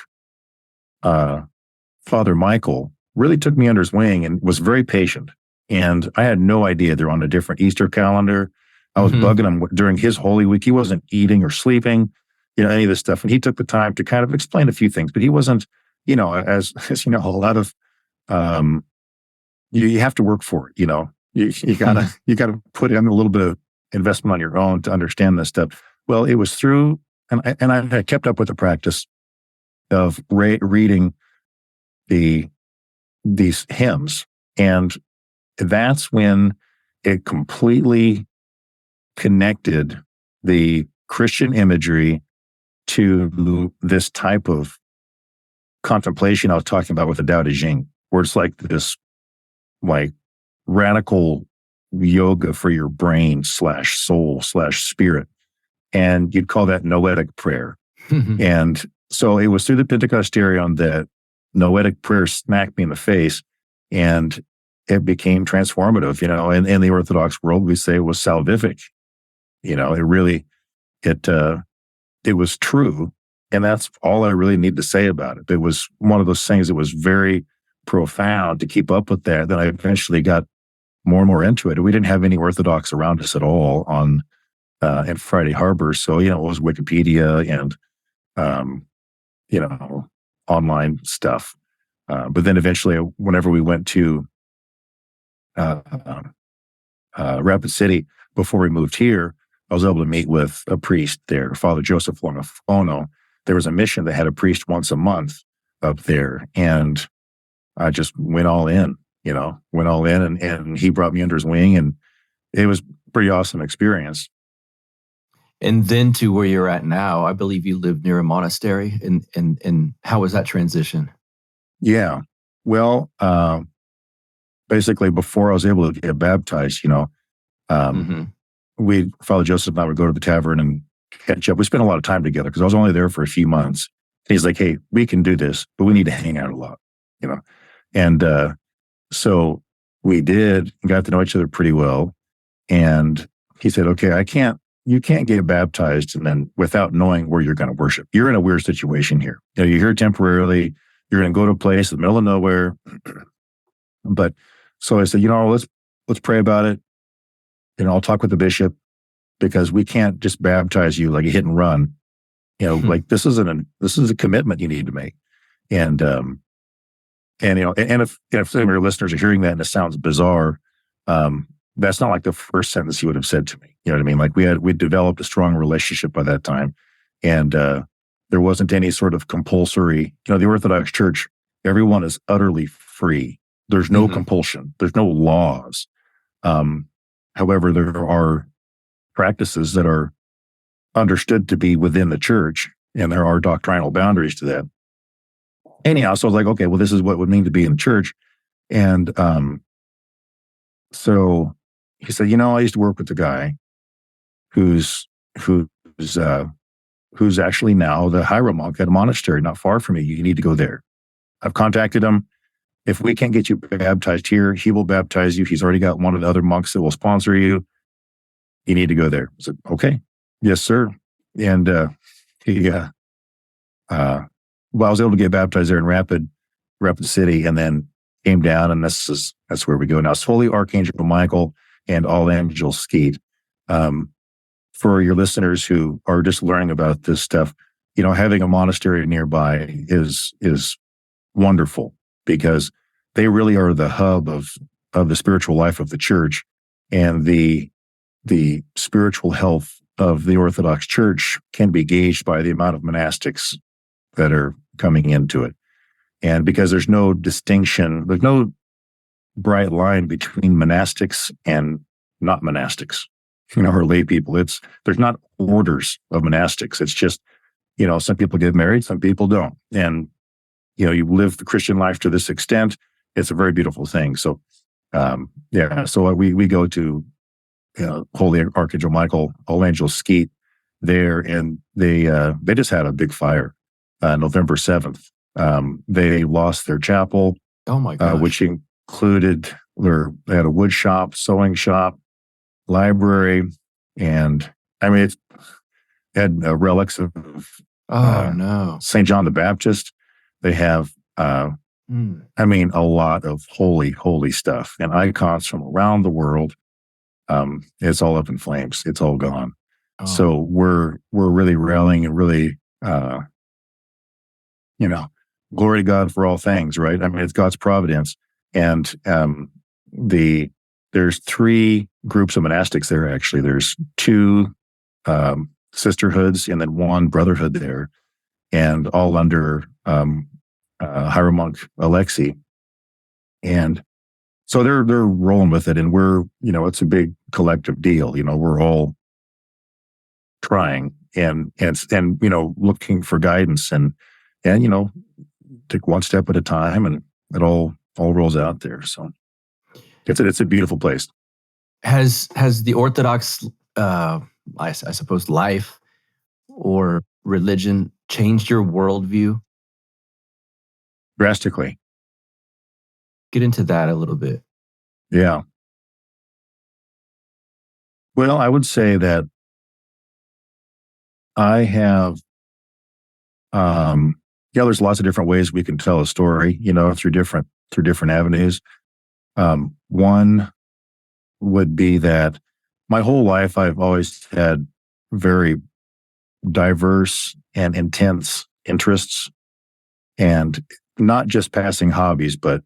Father Michael, really took me under his wing and was very patient. And I had no idea they're on a different Easter calendar. I was bugging him during his Holy Week. He wasn't eating or sleeping, any of this stuff. And he took the time to kind of explain a few things, but he wasn't, as a lot of, you have to work for it, you gotta put in a little bit of investment on your own to understand this stuff. Well, it was through and I had kept up with the practice of reading these hymns, and that's when it completely connected the Christian imagery to this type of contemplation I was talking about with the Tao Te Ching, where it's like this like radical yoga for your brain / soul / spirit. And you'd call that noetic prayer. And so it was through the Pentecostarian that noetic prayer smacked me in the face, and it became transformative. In the Orthodox world, we say it was salvific. It was true. And that's all I really need to say about it. It was one of those things that was very profound to keep up with that. Then I eventually got more and more into it. We didn't have any Orthodox around us at all in Friday Harbor. So, it was Wikipedia and, online stuff. But then eventually, whenever we went to Rapid City, before we moved here, I was able to meet with a priest there, Father Joseph Longafono. There was a mission that had a priest once a month up there. And I just went all in, and he brought me under his wing, and it was a pretty awesome experience. And then to where you're at now, I believe you live near a monastery. And how was that transition? Yeah. Well, basically before I was able to get baptized, Father Joseph and I would go to the tavern and catch up. We spent a lot of time together because I was only there for a few months. And he's like, hey, we can do this, but we need to hang out a lot, And so we did, got to know each other pretty well. And he said, okay, you can't get baptized and then without knowing where you're going to worship. You're in a weird situation here. You're here temporarily. You're going to go to a place in the middle of nowhere. But so I said, let's pray about it. I'll talk with the bishop, because we can't just baptize you like a hit and run. Like this is a commitment you need to make. And if some of your listeners are hearing that and it sounds bizarre, that's not like the first sentence he would have said to me. You know what I mean? Like we developed a strong relationship by that time, and there wasn't any sort of compulsory. The Orthodox Church, everyone is utterly free. There's no compulsion. There's no laws. However, there are practices that are understood to be within the church, and there are doctrinal boundaries to that. Anyhow, so I was like, okay, well, this is what it would mean to be in the church. And so he said, I used to work with a guy who's actually now the hieromonk at a monastery not far from you. You need to go there. I've contacted him. If we can't get you baptized here, he will baptize you. He's already got one of the other monks that will sponsor you. You need to go there. I said, okay, yes, sir. And I was able to get baptized there in Rapid City, and then came down, and that's where we go now. It's Holy Archangel Michael and All Angels Skeet. For your listeners who are just learning about this stuff, having a monastery nearby is wonderful, because they really are the hub of the spiritual life of the church, and the spiritual health of the Orthodox Church can be gauged by the amount of monastics that are coming into it. And because there's no distinction, there's no bright line between monastics and not monastics, or lay people. There's not orders of monastics. It's just, some people get married, some people don't. And, you live the Christian life to this extent. It's a very beautiful thing. So, so we go to Holy Archangel Michael, All Angels Skeet there, and they just had a big fire November 7th. They lost their chapel. Oh my gosh. Which included they had a wood shop, sewing shop, library, and it had relics of St. John the Baptist. They have a lot of holy stuff and icons from around the world. It's all up in flames. It's all gone. Oh. So we're really rallying and really glory to God for all things, right? It's God's providence. And there's 3 groups of monastics there, actually. There's 2 sisterhoods and then one brotherhood there, and all under hieromonk Alexei. And so they're rolling with it, and we're, it's a big collective deal. We're all trying and looking for guidance and take one step at a time, and it all rolls out there. So it's a beautiful place. Has the Orthodox, I suppose, life or religion changed your worldview? Drastically. Get into that a little bit. Yeah. Well, I would say that I have, there's lots of different ways we can tell a story, through different avenues. One would be that my whole life I've always had very diverse and intense interests, and not just passing hobbies, but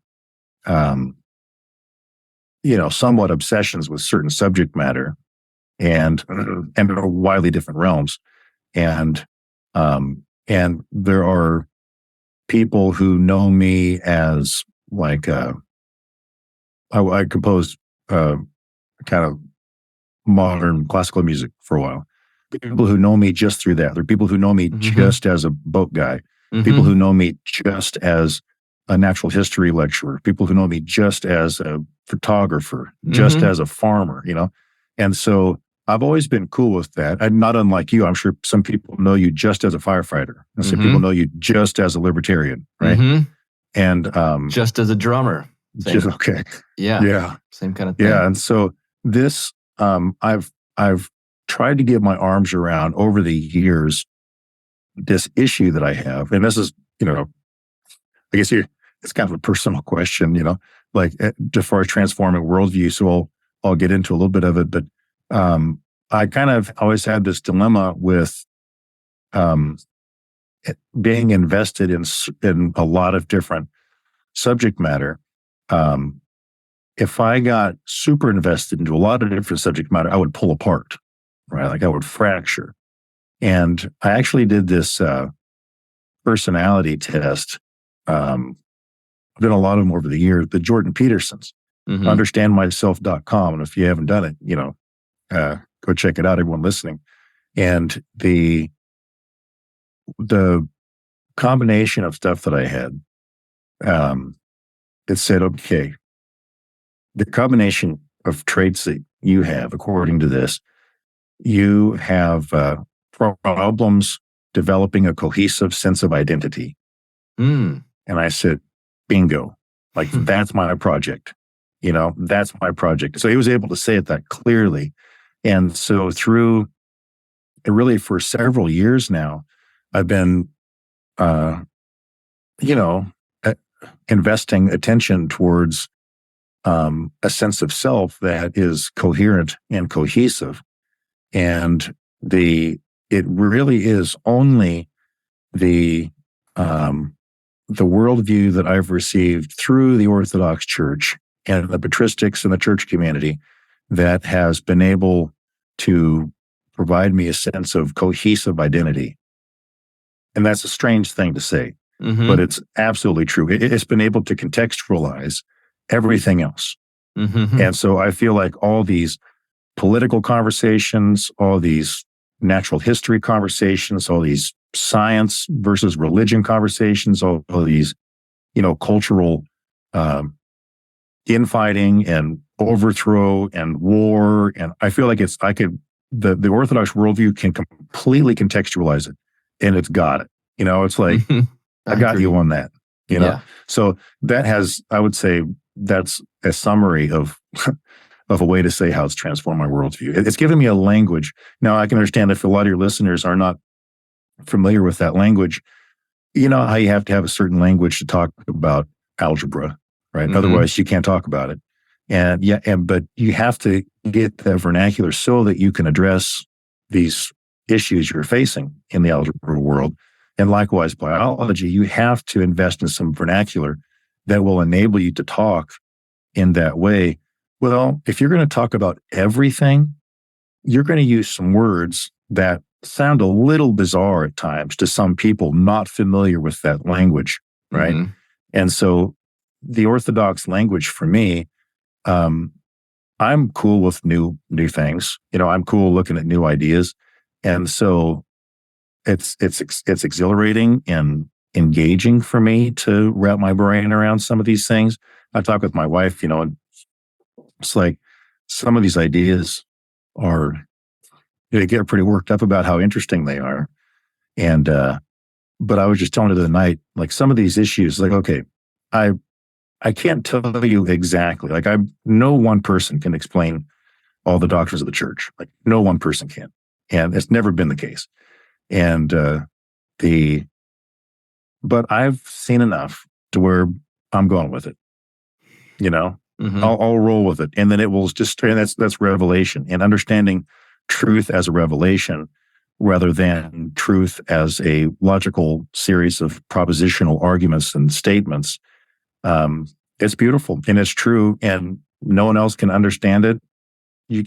somewhat obsessions with certain subject matter, and widely different realms. And there are people who know me as like I composed kind of modern classical music for a while. People who know me just through that. There are people who know me just as a boat guy. People who know me just as a natural history lecturer. People who know me just as a photographer, just as a farmer, And so I've always been cool with that. I'm not unlike you. I'm sure some people know you just as a firefighter. And some people know you just as a libertarian, right? And just as a drummer. Same. Okay. Yeah. Same kind of thing. Yeah. And so this, I've tried to get my arms around over the years this issue that I have. And this is, I guess it's kind of a personal question, like as far as transforming worldview. So I'll get into a little bit of it, but I kind of always had this dilemma with being invested in a lot of different subject matter. If I got super invested into a lot of different subject matter, I would pull apart, right? Like I would fracture. And I actually did this personality test. I've done a lot of them over the years. The Jordan Petersons, understandmyself.com. And if you haven't done it, go check it out, everyone listening. And the combination of stuff that I had, it said, okay, the combination of traits that you have, according to this, you have problems developing a cohesive sense of identity. And I said, bingo, like that's my project. That's my project. So he was able to say it that clearly. And so through really for several years now, I've been, investing attention towards a sense of self that is coherent and cohesive. And it really is only the worldview that I've received through the Orthodox Church and the patristics and the church community that has been able to provide me a sense of cohesive identity. And that's a strange thing to say, but it's absolutely true. It's been able to contextualize everything else. And so I feel like all these political conversations, all these natural history conversations, all these science versus religion conversations, all these, cultural infighting and overthrow and war. And I feel like the Orthodox worldview can completely contextualize it, and it's got it. It's like, I got you on that, So that I would say that's a summary of a way to say how it's transformed my worldview. It's given me a language. Now, I can understand if a lot of your listeners are not familiar with that language, how you have to have a certain language to talk about algebra, right? Otherwise, you can't talk about it. But you have to get the vernacular so that you can address these issues you're facing in the algebra world. And likewise, biology, you have to invest in some vernacular that will enable you to talk in that way. Well, if you're going to talk about everything, you're going to use some words that sound a little bizarre at times to some people not familiar with that language, right? Mm-hmm. And so the Orthodox language for me, I'm cool with new things. I'm cool looking at new ideas, and so it's exhilarating and engaging for me to wrap my brain around some of these things. I talk with my wife, and it's like some of these ideas are, they get pretty worked up about how interesting they are. And, but I was just telling her the other night, like some of these issues, like, okay, I can't tell you exactly, like no one person can explain all the doctrines of the church. Like no one person can. And it's never been the case. And, but I've seen enough to where I'm going with it. Mm-hmm. I'll roll with it. And then it will just, and that's revelation and understanding truth as a revelation rather than truth as a logical series of propositional arguments and statements. It's beautiful and it's true, and no one else can understand it.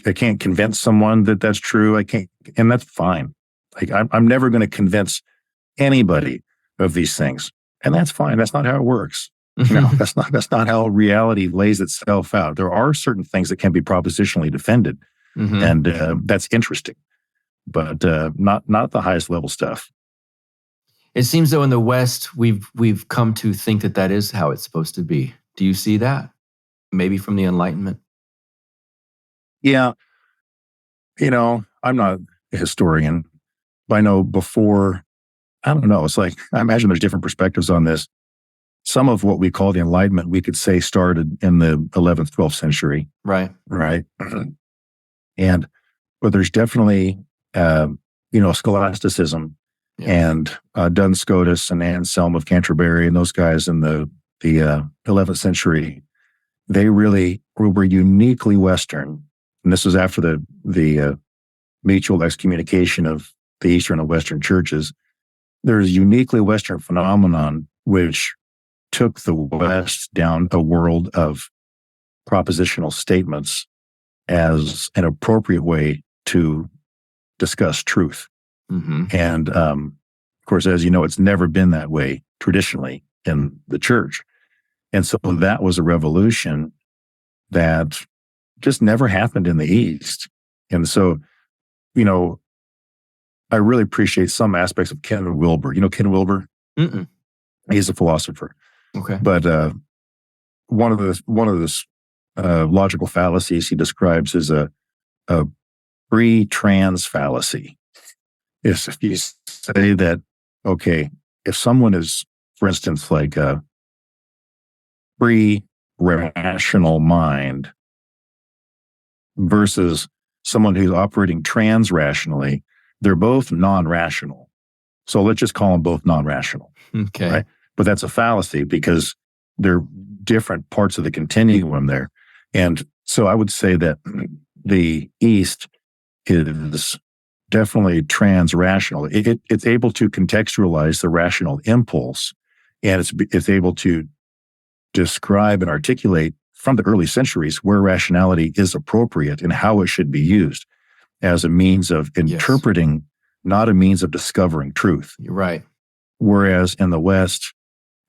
I can't convince someone that that's true. I can't, and that's fine. Like I'm never going to convince anybody of these things, and that's fine. That's not how it works. That's not how reality lays itself out. There are certain things that can be propositionally defended, Mm-hmm. and that's interesting, but not the highest level stuff. It seems though in the West, we've come to think that is how it's supposed to be. Do you see that? Maybe from the Enlightenment? Yeah. I'm not a historian, but I know before, I don't know. It's like, I imagine there's different perspectives on this. Some of what we call the Enlightenment, we could say started in the 11th, 12th century. Right. Right. But there's definitely, scholasticism. Yeah. And Duns Scotus and Anselm of Canterbury and those guys in the 11th century, they really were uniquely Western. And this was after the mutual excommunication of the Eastern and Western churches. There's a uniquely Western phenomenon which took the West down a world of propositional statements as an appropriate way to discuss truth. Mm-hmm. And of course, as you know, it's never been that way traditionally in the church. And so that was a revolution that just never happened in the East. And so, I really appreciate some aspects of Ken Wilber. You know Ken Wilber? Mm-mm. He's a philosopher. Okay. But one of the logical fallacies he describes is a pre-trans fallacy. If you say that, okay, if someone is, for instance, like a pre-rational mind versus someone who's operating trans-rationally, they're both non-rational. So let's just call them both non-rational. Okay. Right? But that's a fallacy because they're different parts of the continuum there. And so I would say that the East is definitely trans-rational. It's able to contextualize the rational impulse, and it's able to describe and articulate from the early centuries where rationality is appropriate and how it should be used as a means of interpreting, not a means of discovering truth. You're right. Whereas in the West,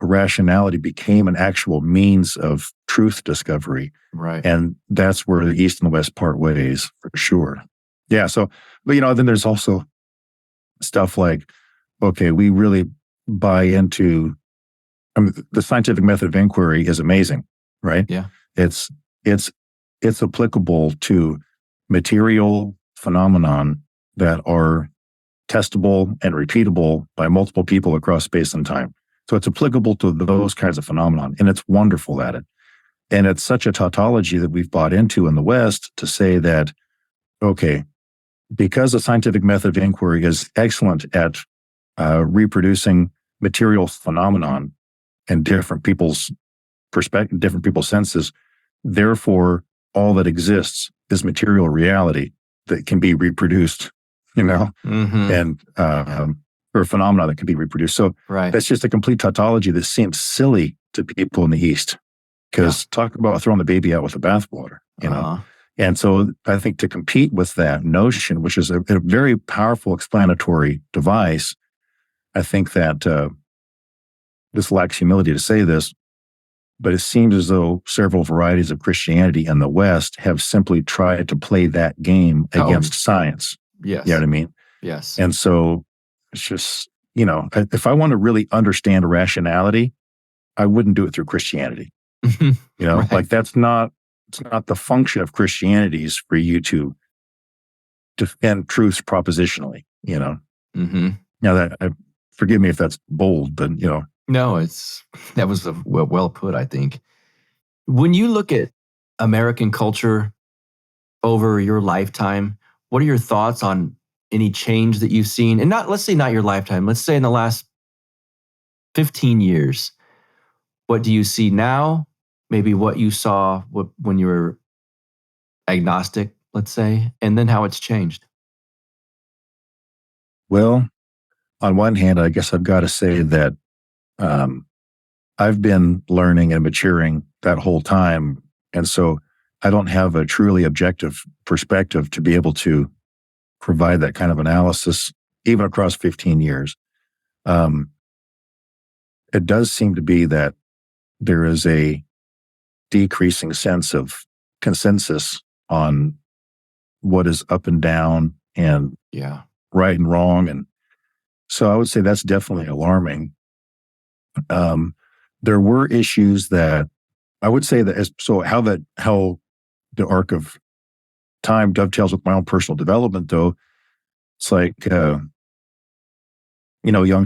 rationality became an actual means of truth discovery. Right. And that's where the East and the West part ways, for sure. Yeah. So, but then there's also stuff like, okay, we really buy into, the scientific method of inquiry is amazing, right? Yeah. It's applicable to material phenomenon that are testable and repeatable by multiple people across space and time. So it's applicable to those kinds of phenomenon, and it's wonderful at it. And it's such a tautology that we've bought into in the West to say that, okay, because the scientific method of inquiry is excellent at reproducing material phenomenon and different people's perspective, different people's senses, therefore all that exists is material reality that can be reproduced, Mm-hmm. and or phenomena that can be reproduced. So Right. that's just a complete tautology that seems silly to people in the East. Because talk about throwing the baby out with the bathwater. Uh-huh. And so I think to compete with that notion, which is a very powerful explanatory device, I think that this lacks humility to say this, but it seems as though several varieties of Christianity in the West have simply tried to play that game against science. Yes. You know what I mean? Yes. And so it's just, if I want to really understand rationality, I wouldn't do it through Christianity. Right. Like it's not the function of Christianity is for you to defend truths propositionally, Mm-hmm. Now forgive me if that's bold, but No, that was well put, I think. When you look at American culture over your lifetime, what are your thoughts on any change that you've seen? And let's say not your lifetime, let's say in the last 15 years. What do you see now? Maybe what you saw when you were agnostic, let's say, and then how it's changed. Well, on one hand, I guess I've got to say that I've been learning and maturing that whole time. And so I don't have a truly objective perspective to be able to provide that kind of analysis, even across 15 years. It does seem to be that there is a decreasing sense of consensus on what is up and down and right and wrong. And so I would say that's definitely alarming. There were issues that I would say that how the arc of time dovetails with my own personal development, though. It's like, Jung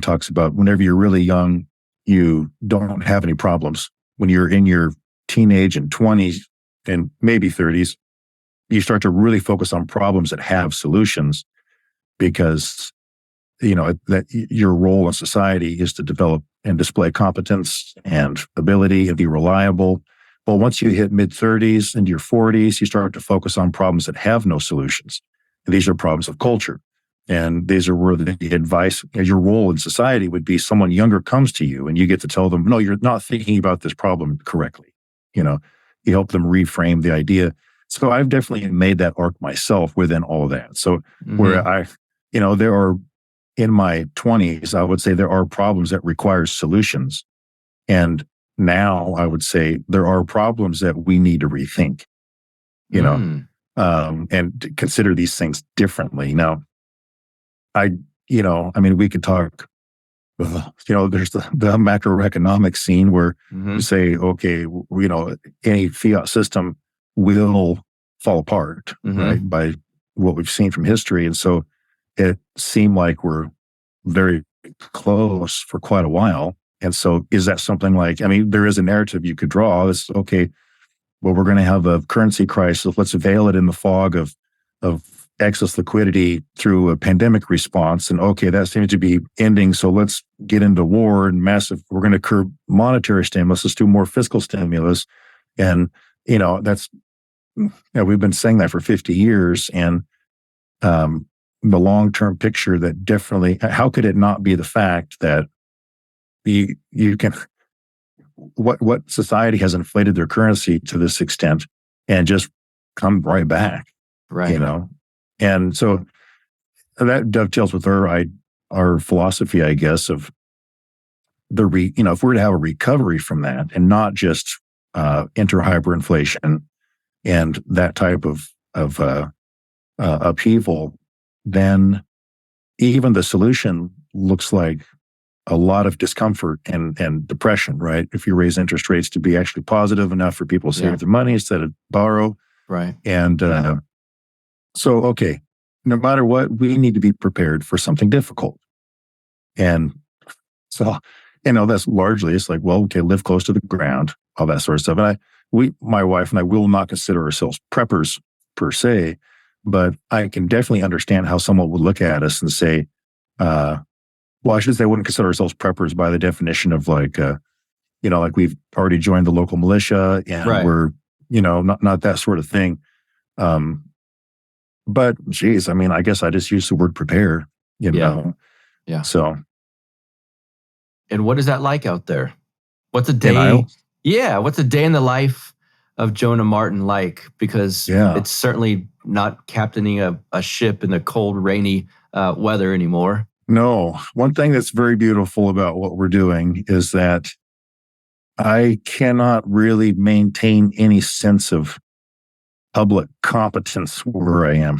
talks about whenever you're really young, you don't have any problems. When you're in your teenage and 20s and maybe 30s, you start to really focus on problems that have solutions because, that your role in society is to develop and display competence and ability and be reliable. Well, once you hit mid-30s into your 40s, you start to focus on problems that have no solutions. And these are problems of culture. And these are where the advice, your role in society would be someone younger comes to you and you get to tell them, no, you're not thinking about this problem correctly. You help them reframe the idea. So I've definitely made that arc myself within all of that. So where there are, in my 20s, I would say there are problems that require solutions. And now I would say there are problems that we need to rethink, and consider these things differently. Now, we could talk, there's the macroeconomic scene where you say, okay, any fiat system will fall apart, right, by what we've seen from history. And so it seemed like we're very close for quite a while. And so is that something like, there is a narrative you could draw. It's okay, well, we're going to have a currency crisis. Let's veil it in the fog of excess liquidity through a pandemic response. And okay, that seems to be ending. So let's get into war and we're going to curb monetary stimulus. Let's do more fiscal stimulus. And, we've been saying that for 50 years. And the long-term picture that definitely, how could it not be the fact that you can, what society has inflated their currency to this extent and just come right back, right? And so that dovetails with our philosophy, I guess, of if we're to have a recovery from that and not just enter hyperinflation and that type of upheaval, then even the solution looks like a lot of discomfort and depression, right? If you raise interest rates to be actually positive enough for people to save their money instead of borrow. Right. And so, okay, no matter what, we need to be prepared for something difficult. And so, that's largely, it's like, well, okay, live close to the ground, all that sort of stuff. And my wife and I will not consider ourselves preppers per se, but I can definitely understand how someone would look at us and say, well, I should say I wouldn't consider ourselves preppers by the definition of like we've already joined the local militia and we're, not that sort of thing. But geez, I guess I just use the word prepare, Yeah. So. And what is that like out there? What's a day? What's a day in the life of Jonah Martin like, because it's certainly not captaining a ship in the cold, rainy weather anymore. No. One thing that's very beautiful about what we're doing is that I cannot really maintain any sense of public competence where I am.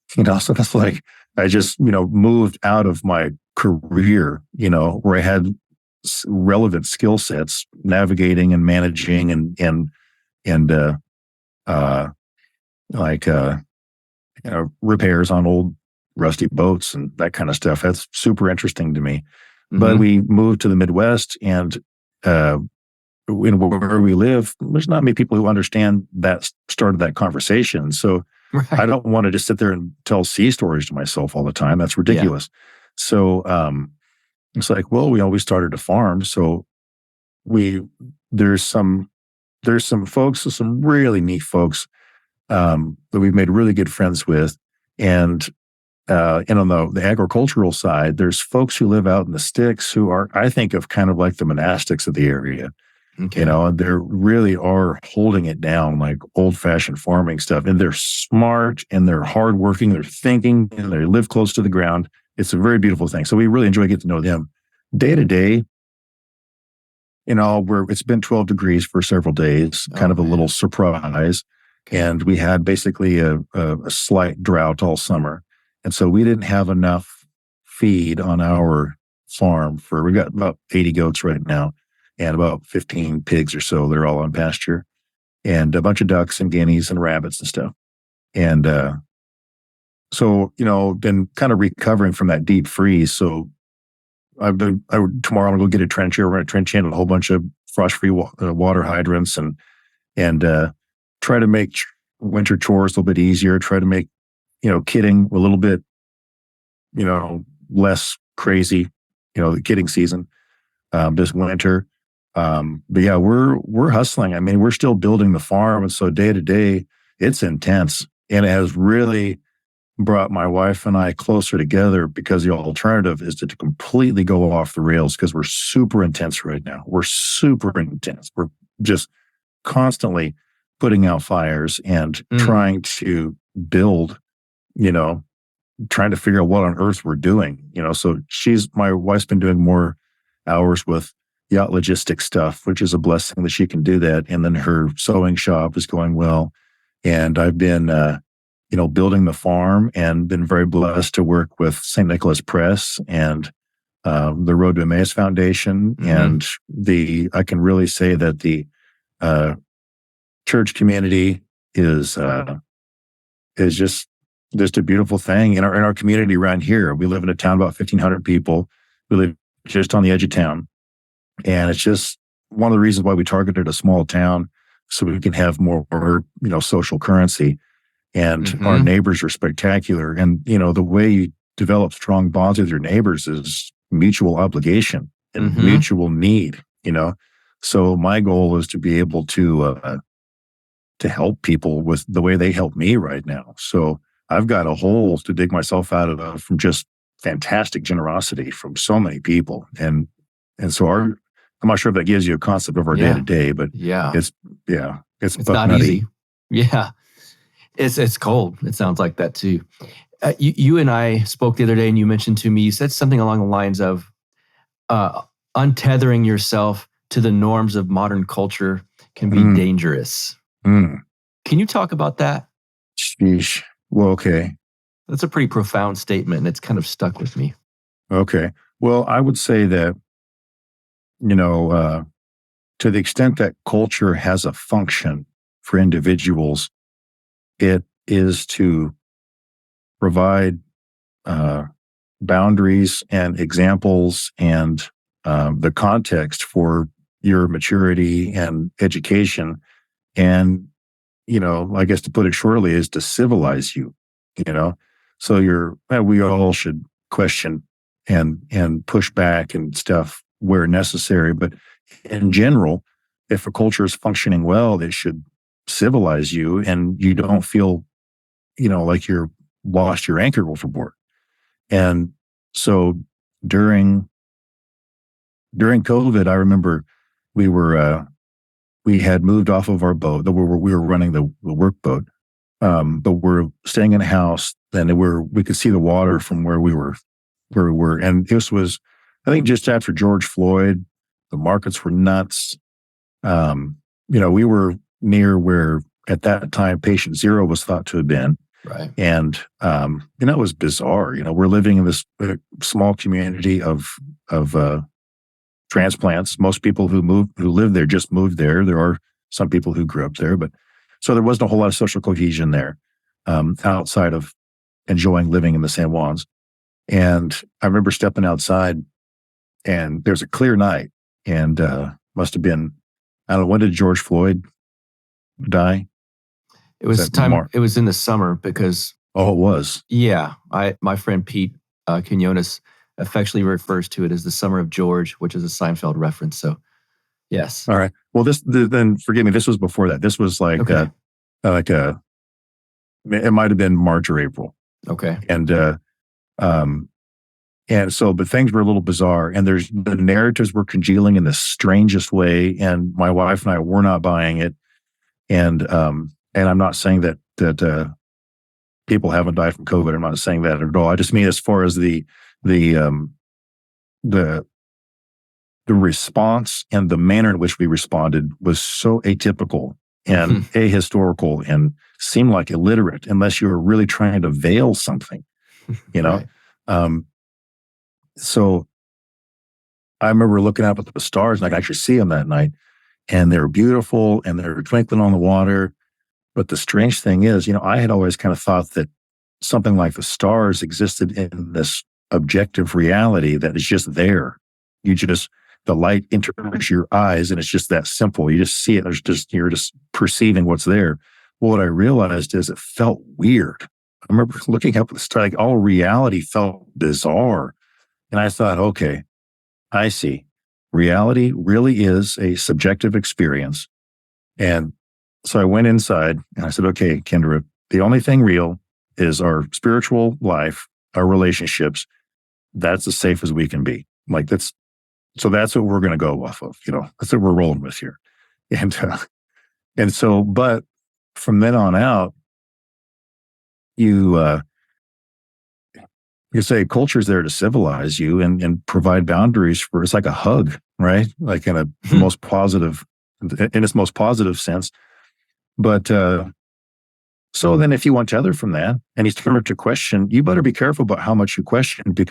So that's like, I just, moved out of my career, where I had relevant skill sets, navigating and managing and repairs on old rusty boats and that kind of stuff. That's super interesting to me. Mm-hmm. But we moved to the Midwest, and where we live, there's not many people who understand that started that conversation. So I don't want to just sit there and tell sea stories to myself all the time. That's ridiculous. Yeah. So it's like, well, we started a farm. So there's some folks, some really neat folks that we've made really good friends with. And on the agricultural side, there's folks who live out in the sticks who are, I think, of kind of like the monastics of the area. Okay. And they really are holding it down, like old-fashioned farming stuff. And they're smart and they're hardworking, they're thinking, and they live close to the ground. It's a very beautiful thing. So we really enjoy getting to know them. Day to day, it's been 12 degrees for several days, kind of a little surprise. And we had basically a slight drought all summer. And so we didn't have enough feed on our farm we got about 80 goats right now, and about 15 pigs or so. They're all on pasture, and a bunch of ducks and guineas and rabbits and stuff. And so, been kind of recovering from that deep freeze. So tomorrow I'm going to go get a trencher. We're going to trench in a whole bunch of frost-free water hydrants and try to make winter chores a little bit easier. Try to make, kidding a little bit, less crazy, the kidding season this winter. But yeah, we're hustling. I mean, we're still building the farm. And so day to day, it's intense. And it has really brought my wife and I closer together, because the alternative is to completely go off the rails, because we're super intense right now. We're super intense. We're just constantly putting out fires and trying to build, trying to figure out what on earth we're doing, So my wife's been doing more hours with yacht logistics stuff, which is a blessing that she can do that. And then her sewing shop is going well. And I've been, building the farm, and been very blessed to work with St. Nicholas Press and the Road to Emmaus Foundation. Mm-hmm. And I can really say that the church community is just a beautiful thing. In our community around here, we live in a town about 1,500 people. We live just on the edge of town. And it's just one of the reasons why we targeted a small town, so we can have more, social currency. And our neighbors are spectacular. And, the way you develop strong bonds with your neighbors is mutual obligation and mutual need, So my goal is to be able to help people with the way they help me right now. So I've got a hole to dig myself out of from just fantastic generosity from so many people. And so I'm not sure if that gives you a concept of our day to day, but it's not nutty. Easy. Yeah. It's cold. It sounds like that too. You and I spoke the other day, and you mentioned to me, you said something along the lines of untethering yourself to the norms of modern culture can be dangerous. Can you talk about that? Sheesh. Well, okay. That's a pretty profound statement, and it's kind of stuck with me. Okay. Well, I would say that, to the extent that culture has a function for individuals, it is to provide boundaries and examples and the context for your maturity and education. And, I guess to put it shortly, is to civilize you, So we all should question and push back and stuff where necessary. But in general, if a culture is functioning well, it should civilize you, and you don't feel, like you're lost your anchor overboard. And so during COVID, I remember we we had moved off of our boat. We were running the work boat, but we're staying in a house, and we could see the water from where we were. And this was, I think, just after George Floyd. The markets were nuts. We were near where at that time patient zero was thought to have been. Right. And, it was bizarre. We're living in this small community of transplants. Most people who live there just moved there. There are some people who grew up there, but so there wasn't a whole lot of social cohesion there, outside of enjoying living in the San Juans. And I remember stepping outside, and there's a clear night, and must have been, I don't know, when did George Floyd die? It was it was in the summer because. Oh, it was. Yeah. My friend Pete Quinones affectionately refers to it as the summer of George, which is a Seinfeld reference. So, yes. All right. Well, then forgive me. This was before that. This was like, okay. It might have been March or April. Okay. And so, but things were a little bizarre, and the narratives were congealing in the strangest way. And my wife and I were not buying it. And I'm not saying that people haven't died from COVID. I'm not saying that at all. I just mean as far as the response and the manner in which we responded was so atypical and ahistorical and seemed like illiterate, unless you were really trying to veil something, Right. So I remember looking up at the stars, and I could actually see them that night, and they were beautiful and they were twinkling on the water. But the strange thing is, I had always kind of thought that something like the stars existed in this objective reality that is just there. The light enters your eyes, and it's just that simple. You just see it. You're just perceiving what's there. Well, what I realized is it felt weird. I remember looking up at the star, like all reality felt bizarre. And I thought, okay, I see. Reality really is a subjective experience. And so I went inside and I said, okay, Kendra, the only thing real is our spiritual life, our relationships. That's as safe as we can be. So that's what we're going to go off of. That's what we're rolling with here. And so, but from then on out, you say culture's there to civilize you and provide boundaries for, it's like a hug, right? Like in its most positive sense. But so then if you want tether from that and you start to question, you better be careful about how much you question, you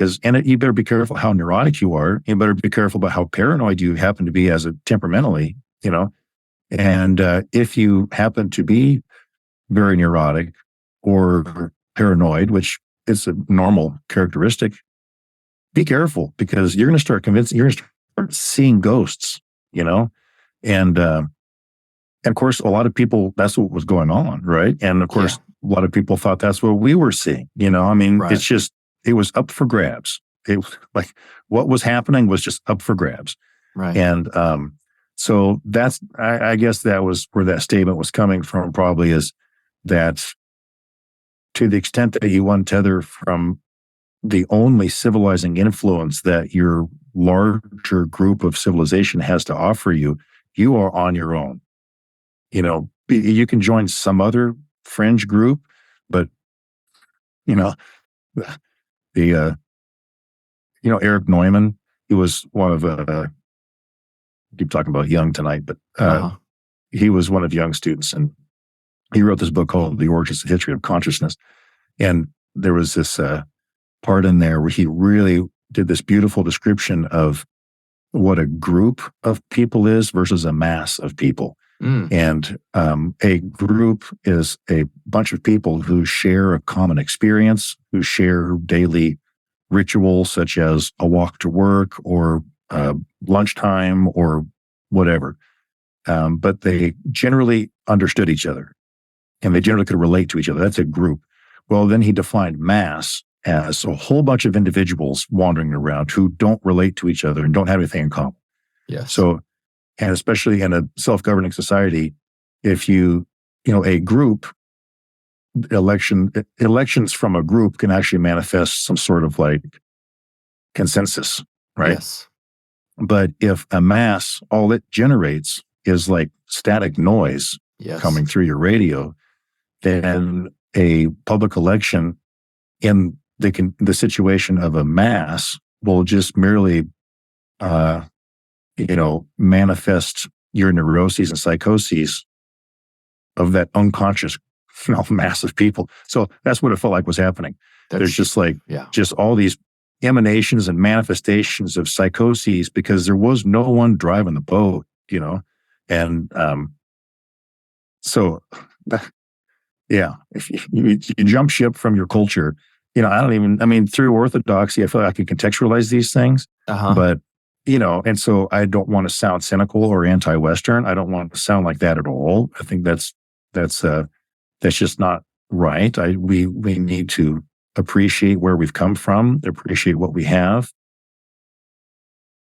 better be careful how neurotic you are. You better be careful about how paranoid you happen to be temperamentally, and if you happen to be very neurotic or paranoid, which is a normal characteristic, be careful, because you're going to start seeing ghosts, and of course, a lot of people, that's what was going on, right? And of course, a lot of people thought that's what we were seeing, Right. It's just, it was up for grabs. It was like what was happening was just up for grabs. Right. And so that's, I guess that was where that statement was coming from, probably, is that to the extent that you untether from the only civilizing influence that your larger group of civilization has to offer you, you are on your own. You can join some other fringe group, but Eric Neumann, he was one of keep talking about Jung tonight, but he was one of Jung's students, and he wrote this book called The Origins and History of Consciousness. And there was this part in there where he really did this beautiful description of what a group of people is versus a mass of people. And a group is a bunch of people who share a common experience, who share daily rituals such as a walk to work or lunchtime or whatever. But they generally understood each other and they generally could relate to each other. That's a group. Well, then he defined mass as a whole bunch of individuals wandering around who don't relate to each other and don't have anything in common. Yes. So, and especially in a self-governing society, if a group, elections from a group can actually manifest some sort of like consensus, right? Yes. But if a mass, all it generates is like static noise coming through your radio, then a public election in the situation of a mass will just merely, manifest your neuroses and psychoses of that unconscious mass of people. So that's what it felt like was happening. There's just just all these emanations and manifestations of psychoses because there was no one driving the boat, and so if you jump ship from your culture, through orthodoxy, I feel like I can contextualize these things, but and so I don't want to sound cynical or anti-Western. I don't want to sound like that at all. I think that's just not right. We need to appreciate where we've come from, appreciate what we have.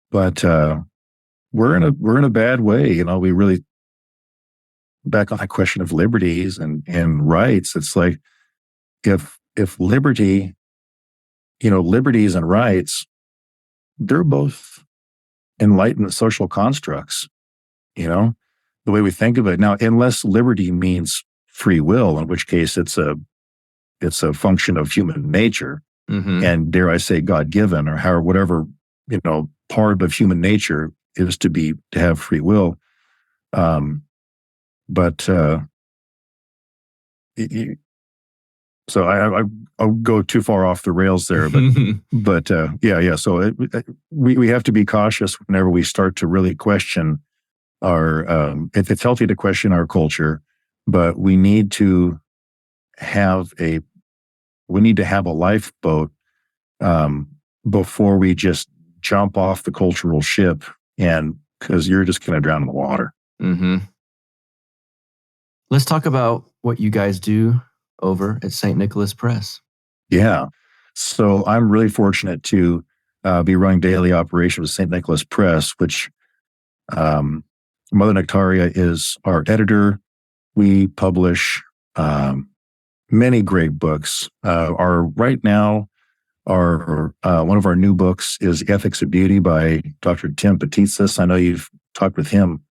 But we're in a bad way. We really, back on that question of liberties and rights, it's like if liberty, liberties and rights, they're both enlightened social constructs, the way we think of it. Now, unless liberty means free will, in which case it's a function of human nature, and dare I say God-given, or whatever, part of human nature is to have free will. So I'll go too far off the rails there, but So we have to be cautious whenever we start to really question if it's healthy to question our culture, but we need to have a lifeboat before we just jump off the cultural ship, and because you're just going to drown in the water. Let's talk about what you guys do over at St. Nicholas Press. Yeah. So I'm really fortunate to be running daily operations with St. Nicholas Press, which Mother Nectaria is our editor. We publish many great books. Right now, one of our new books is Ethics of Beauty by Dr. Tim Petitsis. I know you've talked with him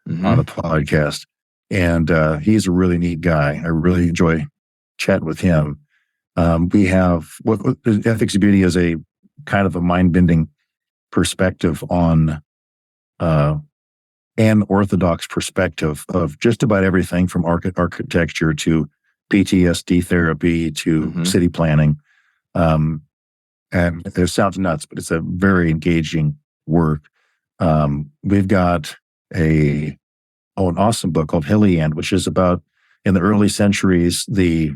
on the podcast, and he's a really neat guy. I really enjoy chatting with him. We have Ethics of Beauty is a kind of a mind-bending perspective on an orthodox perspective of just about everything from architecture to PTSD therapy to city planning. And it sounds nuts, but it's a very engaging work. We've got an awesome book called Hilliand, which is about, in the early centuries, the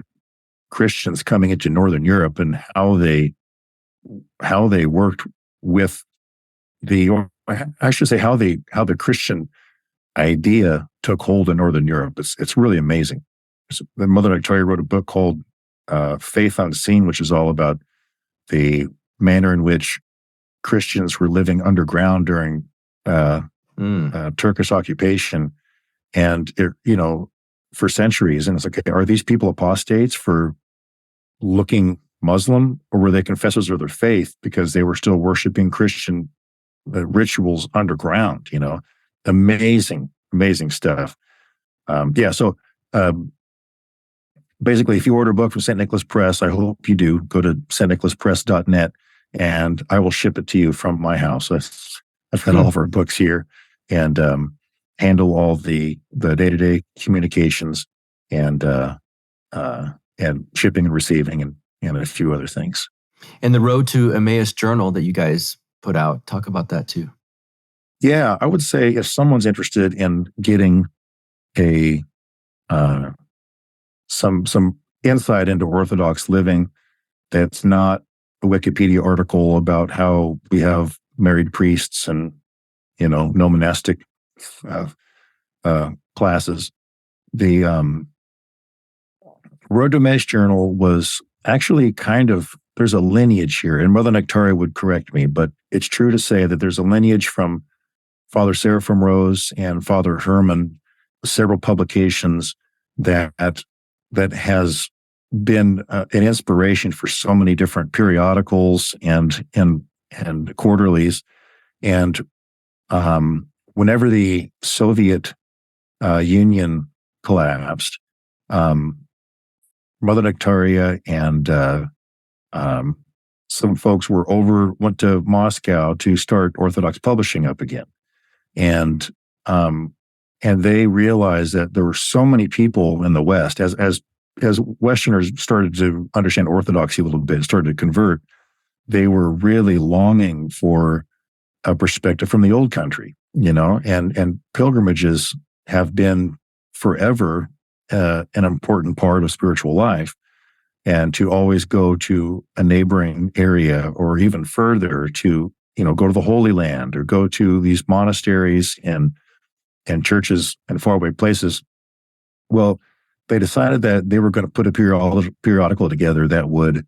Christians coming into Northern Europe and how they worked with how the Christian idea took hold in Northern Europe. It's really amazing. The Mother Nectaria wrote a book called Faith Unseen, which is all about the manner in which Christians were living underground during Turkish occupation, and for centuries. And it's like, are these people apostates for looking Muslim, or were they confessors of their faith because they were still worshiping Christian rituals underground? Amazing stuff. So basically, if you order a book from St. Nicholas Press, I hope you do, go to stnicholaspress.net, and I will ship it to you from my house. I've got all of our books here, and handle all the day-to-day communications and shipping and receiving and a few other things. And the Road to Emmaus journal that you guys put out, talk about that too. Yeah, I would say if someone's interested in getting some insight into Orthodox living, that's not a Wikipedia article about how we have married priests and no monastic classes. The Road to Emmaus journal was actually there's a lineage here, and Mother Nectaria would correct me, but it's true to say that there's a lineage from Father Seraphim Rose and Father Herman, several publications that has been an inspiration for so many different periodicals and quarterlies. And whenever the Soviet Union collapsed, Mother Nectaria and some folks went to Moscow to start Orthodox publishing up again. And they realized that there were so many people in the West, as Westerners started to understand Orthodoxy a little bit, started to convert, they were really longing for a perspective from the old country, and pilgrimages have been forever an important part of spiritual life. And to always go to a neighboring area or even further to, go to the Holy Land or go to these monasteries and churches and faraway places. Well, they decided that they were going to put a periodical together that would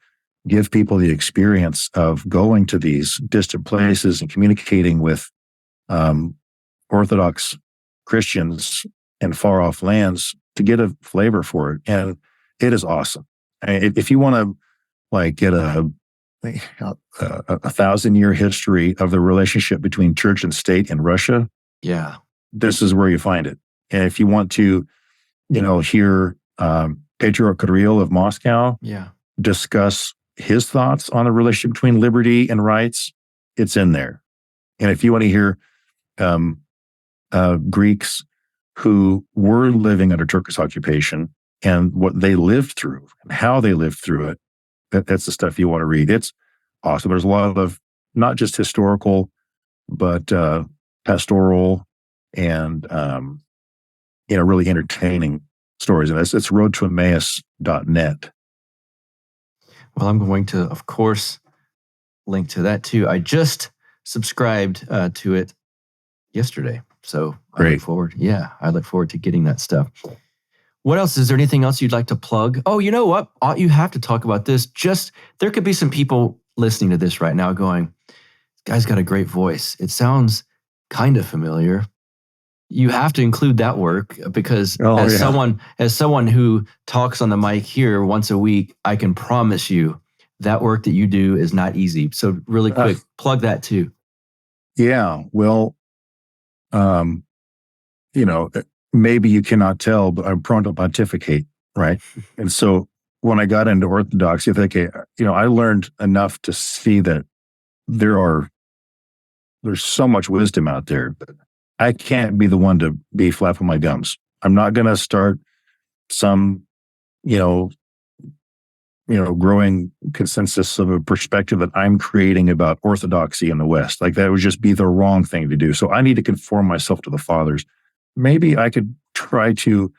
give people the experience of going to these distant places and communicating with Orthodox Christians in far off lands to get a flavor for it. And it is awesome. If you want to get a 1,000-year history of the relationship between church and state in Russia, yeah, this is where you find it. And if you want to, hear Patriarch Kirill of Moscow discuss his thoughts on the relationship between liberty and rights, it's in there. And if you want to hear Greeks who were living under Turkish occupation and what they lived through and how they lived through it, that's the stuff you want to read. It's awesome. There's a lot of not just historical, but pastoral and really entertaining stories. And it's roadtoemmaus.net. Well, I'm going to, of course, link to that too. I just subscribed to it yesterday. So Great. I look forward to getting that stuff. What else? Is there anything else you'd like to plug? Oh, you know what? You have to talk about this. There could be some people listening to this right now going, this guy's got a great voice. It sounds kind of familiar. You have to include that work because someone who talks on the mic here once a week, I can promise you that work that you do is not easy. So really quick, plug that too. Yeah. Well, maybe you cannot tell, but I'm prone to pontificate, right? And so when I got into Orthodoxy, I think, I learned enough to see that there's so much wisdom out there, but I can't be the one to be flapping my gums. I'm not going to start some, growing consensus of a perspective that I'm creating about Orthodoxy in the West. That would just be the wrong thing to do. So I need to conform myself to the fathers. Maybe I could try to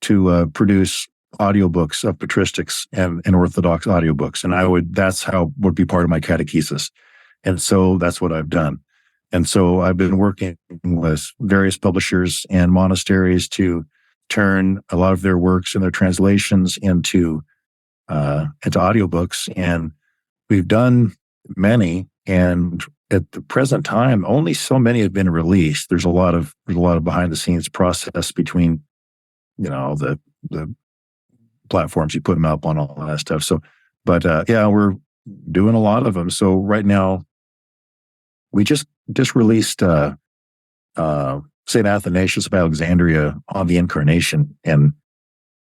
produce audiobooks of patristics and Orthodox audiobooks. And that's how would be part of my catechesis. And so that's what I've done. And so I've been working with various publishers and monasteries to turn a lot of their works and their translations into audiobooks. And we've done many. And at the present time, only so many have been released. There's a lot of behind the scenes process between, the platforms you put them up on, all that stuff. So, but we're doing a lot of them. So right now, we just released St. Athanasius of Alexandria on the Incarnation, and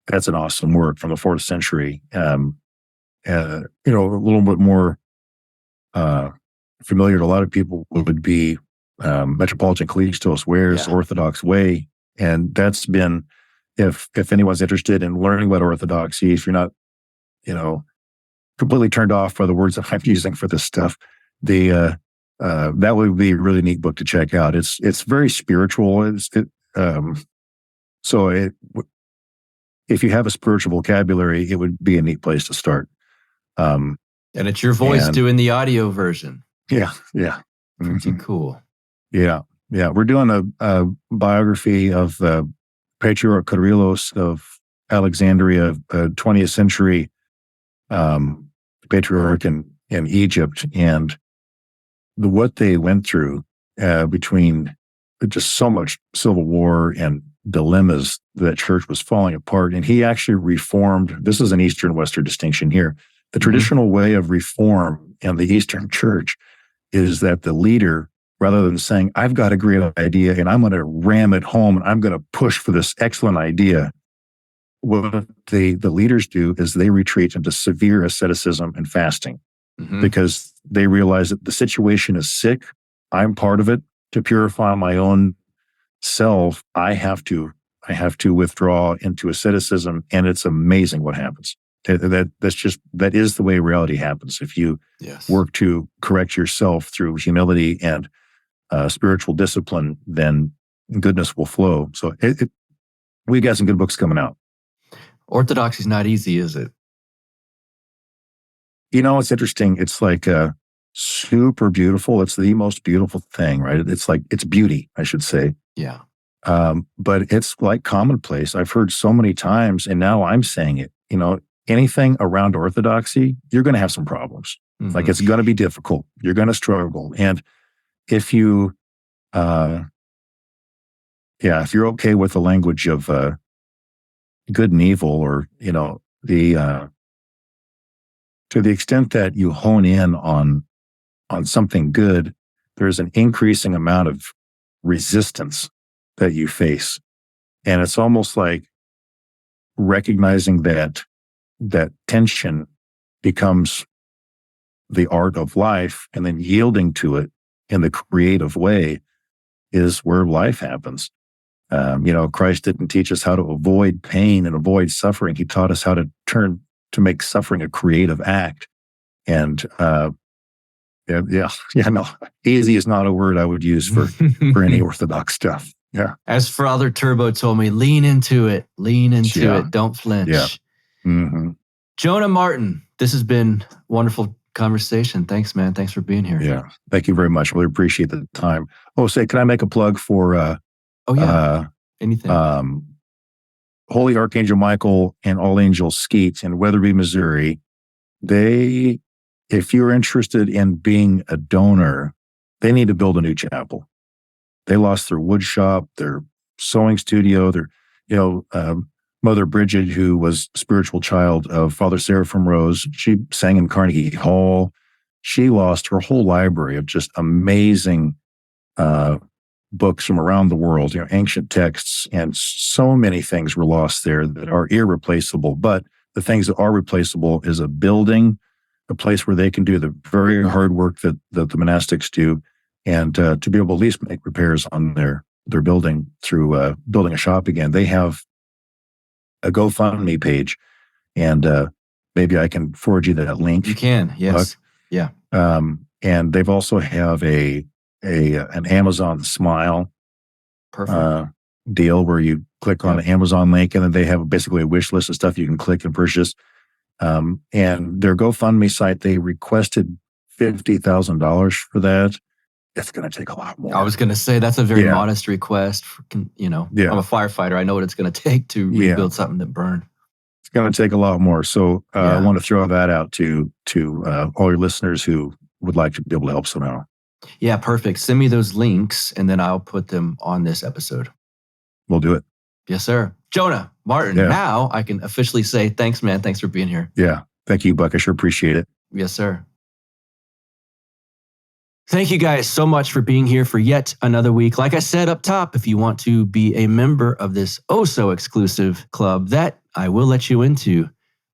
that's an awesome work from the 4th century. A little bit more familiar to a lot of people would be Metropolitan Callistos Ware's Orthodox Way, and that's been, if anyone's interested in learning about Orthodoxy, if you're not, completely turned off by the words that I'm using for this stuff, that would be a really neat book to check out. It's very spiritual. If you have a spiritual vocabulary, it would be a neat place to start. And it's your voice doing the audio version. Yeah. Pretty cool. Yeah. We're doing a biography of Patriarch Kyrillos of Alexandria, 20th century patriarch in Egypt, and what they went through between just so much civil war and dilemmas, that church was falling apart. And he actually reformed. This is an Eastern-Western distinction here. The traditional way of reform in the Eastern Church is that the leader rather than saying, I've got a great idea and I'm going to ram it home and I'm going to push for this excellent idea. What the leaders do is they retreat into severe asceticism and fasting because they realize that the situation is sick. I'm part of it. To purify my own self, I have to withdraw into asceticism, and it's amazing what happens. That is the way reality happens. If you work to correct yourself through humility and spiritual discipline, then goodness will flow. So we got some good books coming out. Orthodoxy is not easy, is it? It's interesting. It's like super beautiful. It's the most beautiful thing, right? It's beauty, I should say. Yeah. But it's like commonplace. I've heard so many times, and now I'm saying it, anything around orthodoxy, you're going to have some problems. Like it's going to be difficult. You're going to struggle. And if you, if you're okay with the language of good and evil, or, to the extent that you hone in on something good, there's an increasing amount of resistance that you face. And it's almost like recognizing that tension becomes the art of life, and then yielding to it in the creative way is where life happens. Christ didn't teach us how to avoid pain and avoid suffering. He taught us how to make suffering a creative act. And easy is not a word I would use for any Orthodox stuff. Yeah. As Father Turbo told me, lean into it. Don't flinch. Yeah. Mm-hmm. Jonah Martin, this has been a wonderful conversation. Thanks, man. Thanks for being here. Yeah. Thank you very much. Really appreciate the time. Can I make a plug for anything? Holy Archangel Michael and All Angels Skeet in Weatherby, Missouri. If you're interested in being a donor, they need to build a new chapel. They lost their wood shop, their sewing studio, Mother Bridget, who was spiritual child of Father Seraphim Rose. She sang in Carnegie Hall. She lost her whole library of just amazing books from around the world, ancient texts, and so many things were lost there that are irreplaceable. But the things that are replaceable is a building, a place where they can do the very hard work that the monastics do, and to be able to at least make repairs on their building through building a shop again. They have a GoFundMe page, and maybe I can forward you that link. You can, yes. Yeah. And they've also have an Amazon Smile deal where you click on the Amazon link, and then they have basically a wish list of stuff you can click and purchase. And their GoFundMe site, they requested $50,000 for that. It's going to take a lot more. I was going to say that's a very modest request. I'm a firefighter. I know what it's going to take to rebuild something that burned. It's going to take a lot more. So I want to throw that out to all your listeners who would like to be able to help somehow. Yeah, perfect. Send me those links, and then I'll put them on this episode. We'll do it. Yes, sir. Jonah Martin, now I can officially say thanks, man. Thanks for being here. Yeah. Thank you, Buck. I sure appreciate it. Yes, sir. Thank you guys so much for being here for yet another week. Like I said up top, if you want to be a member of this exclusive club that I will let you into,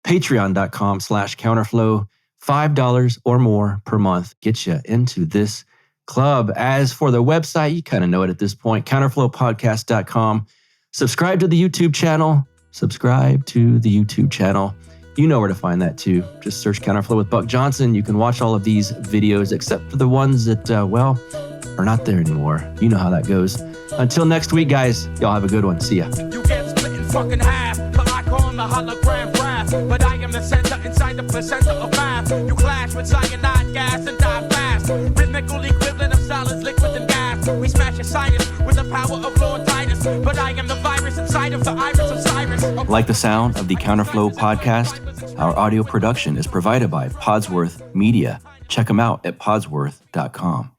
patreon.com/counterflow, $5 or more per month gets you into this club. As for the website, you kind of know it at this point, counterflowpodcast.com. Subscribe to the YouTube channel. You know where to find that too. Just search Counterflow with Buck Johnson. You can watch all of these videos except for the ones that, are not there anymore. You know how that goes. Until next week, guys, y'all have a good one. See ya. You get split in fucking half. The icon, the hologram graph. But I am the center inside the placenta of math. You clash with cyanide gas and die fast. Rhythmical equivalent of solids, liquid and gas. We smash your sinus with the power of Lord Titus. But I am the virus inside of the iris of Cyrus. Like the sound of the Counterflow podcast? Our audio production is provided by Podsworth Media. Check them out at podsworth.com.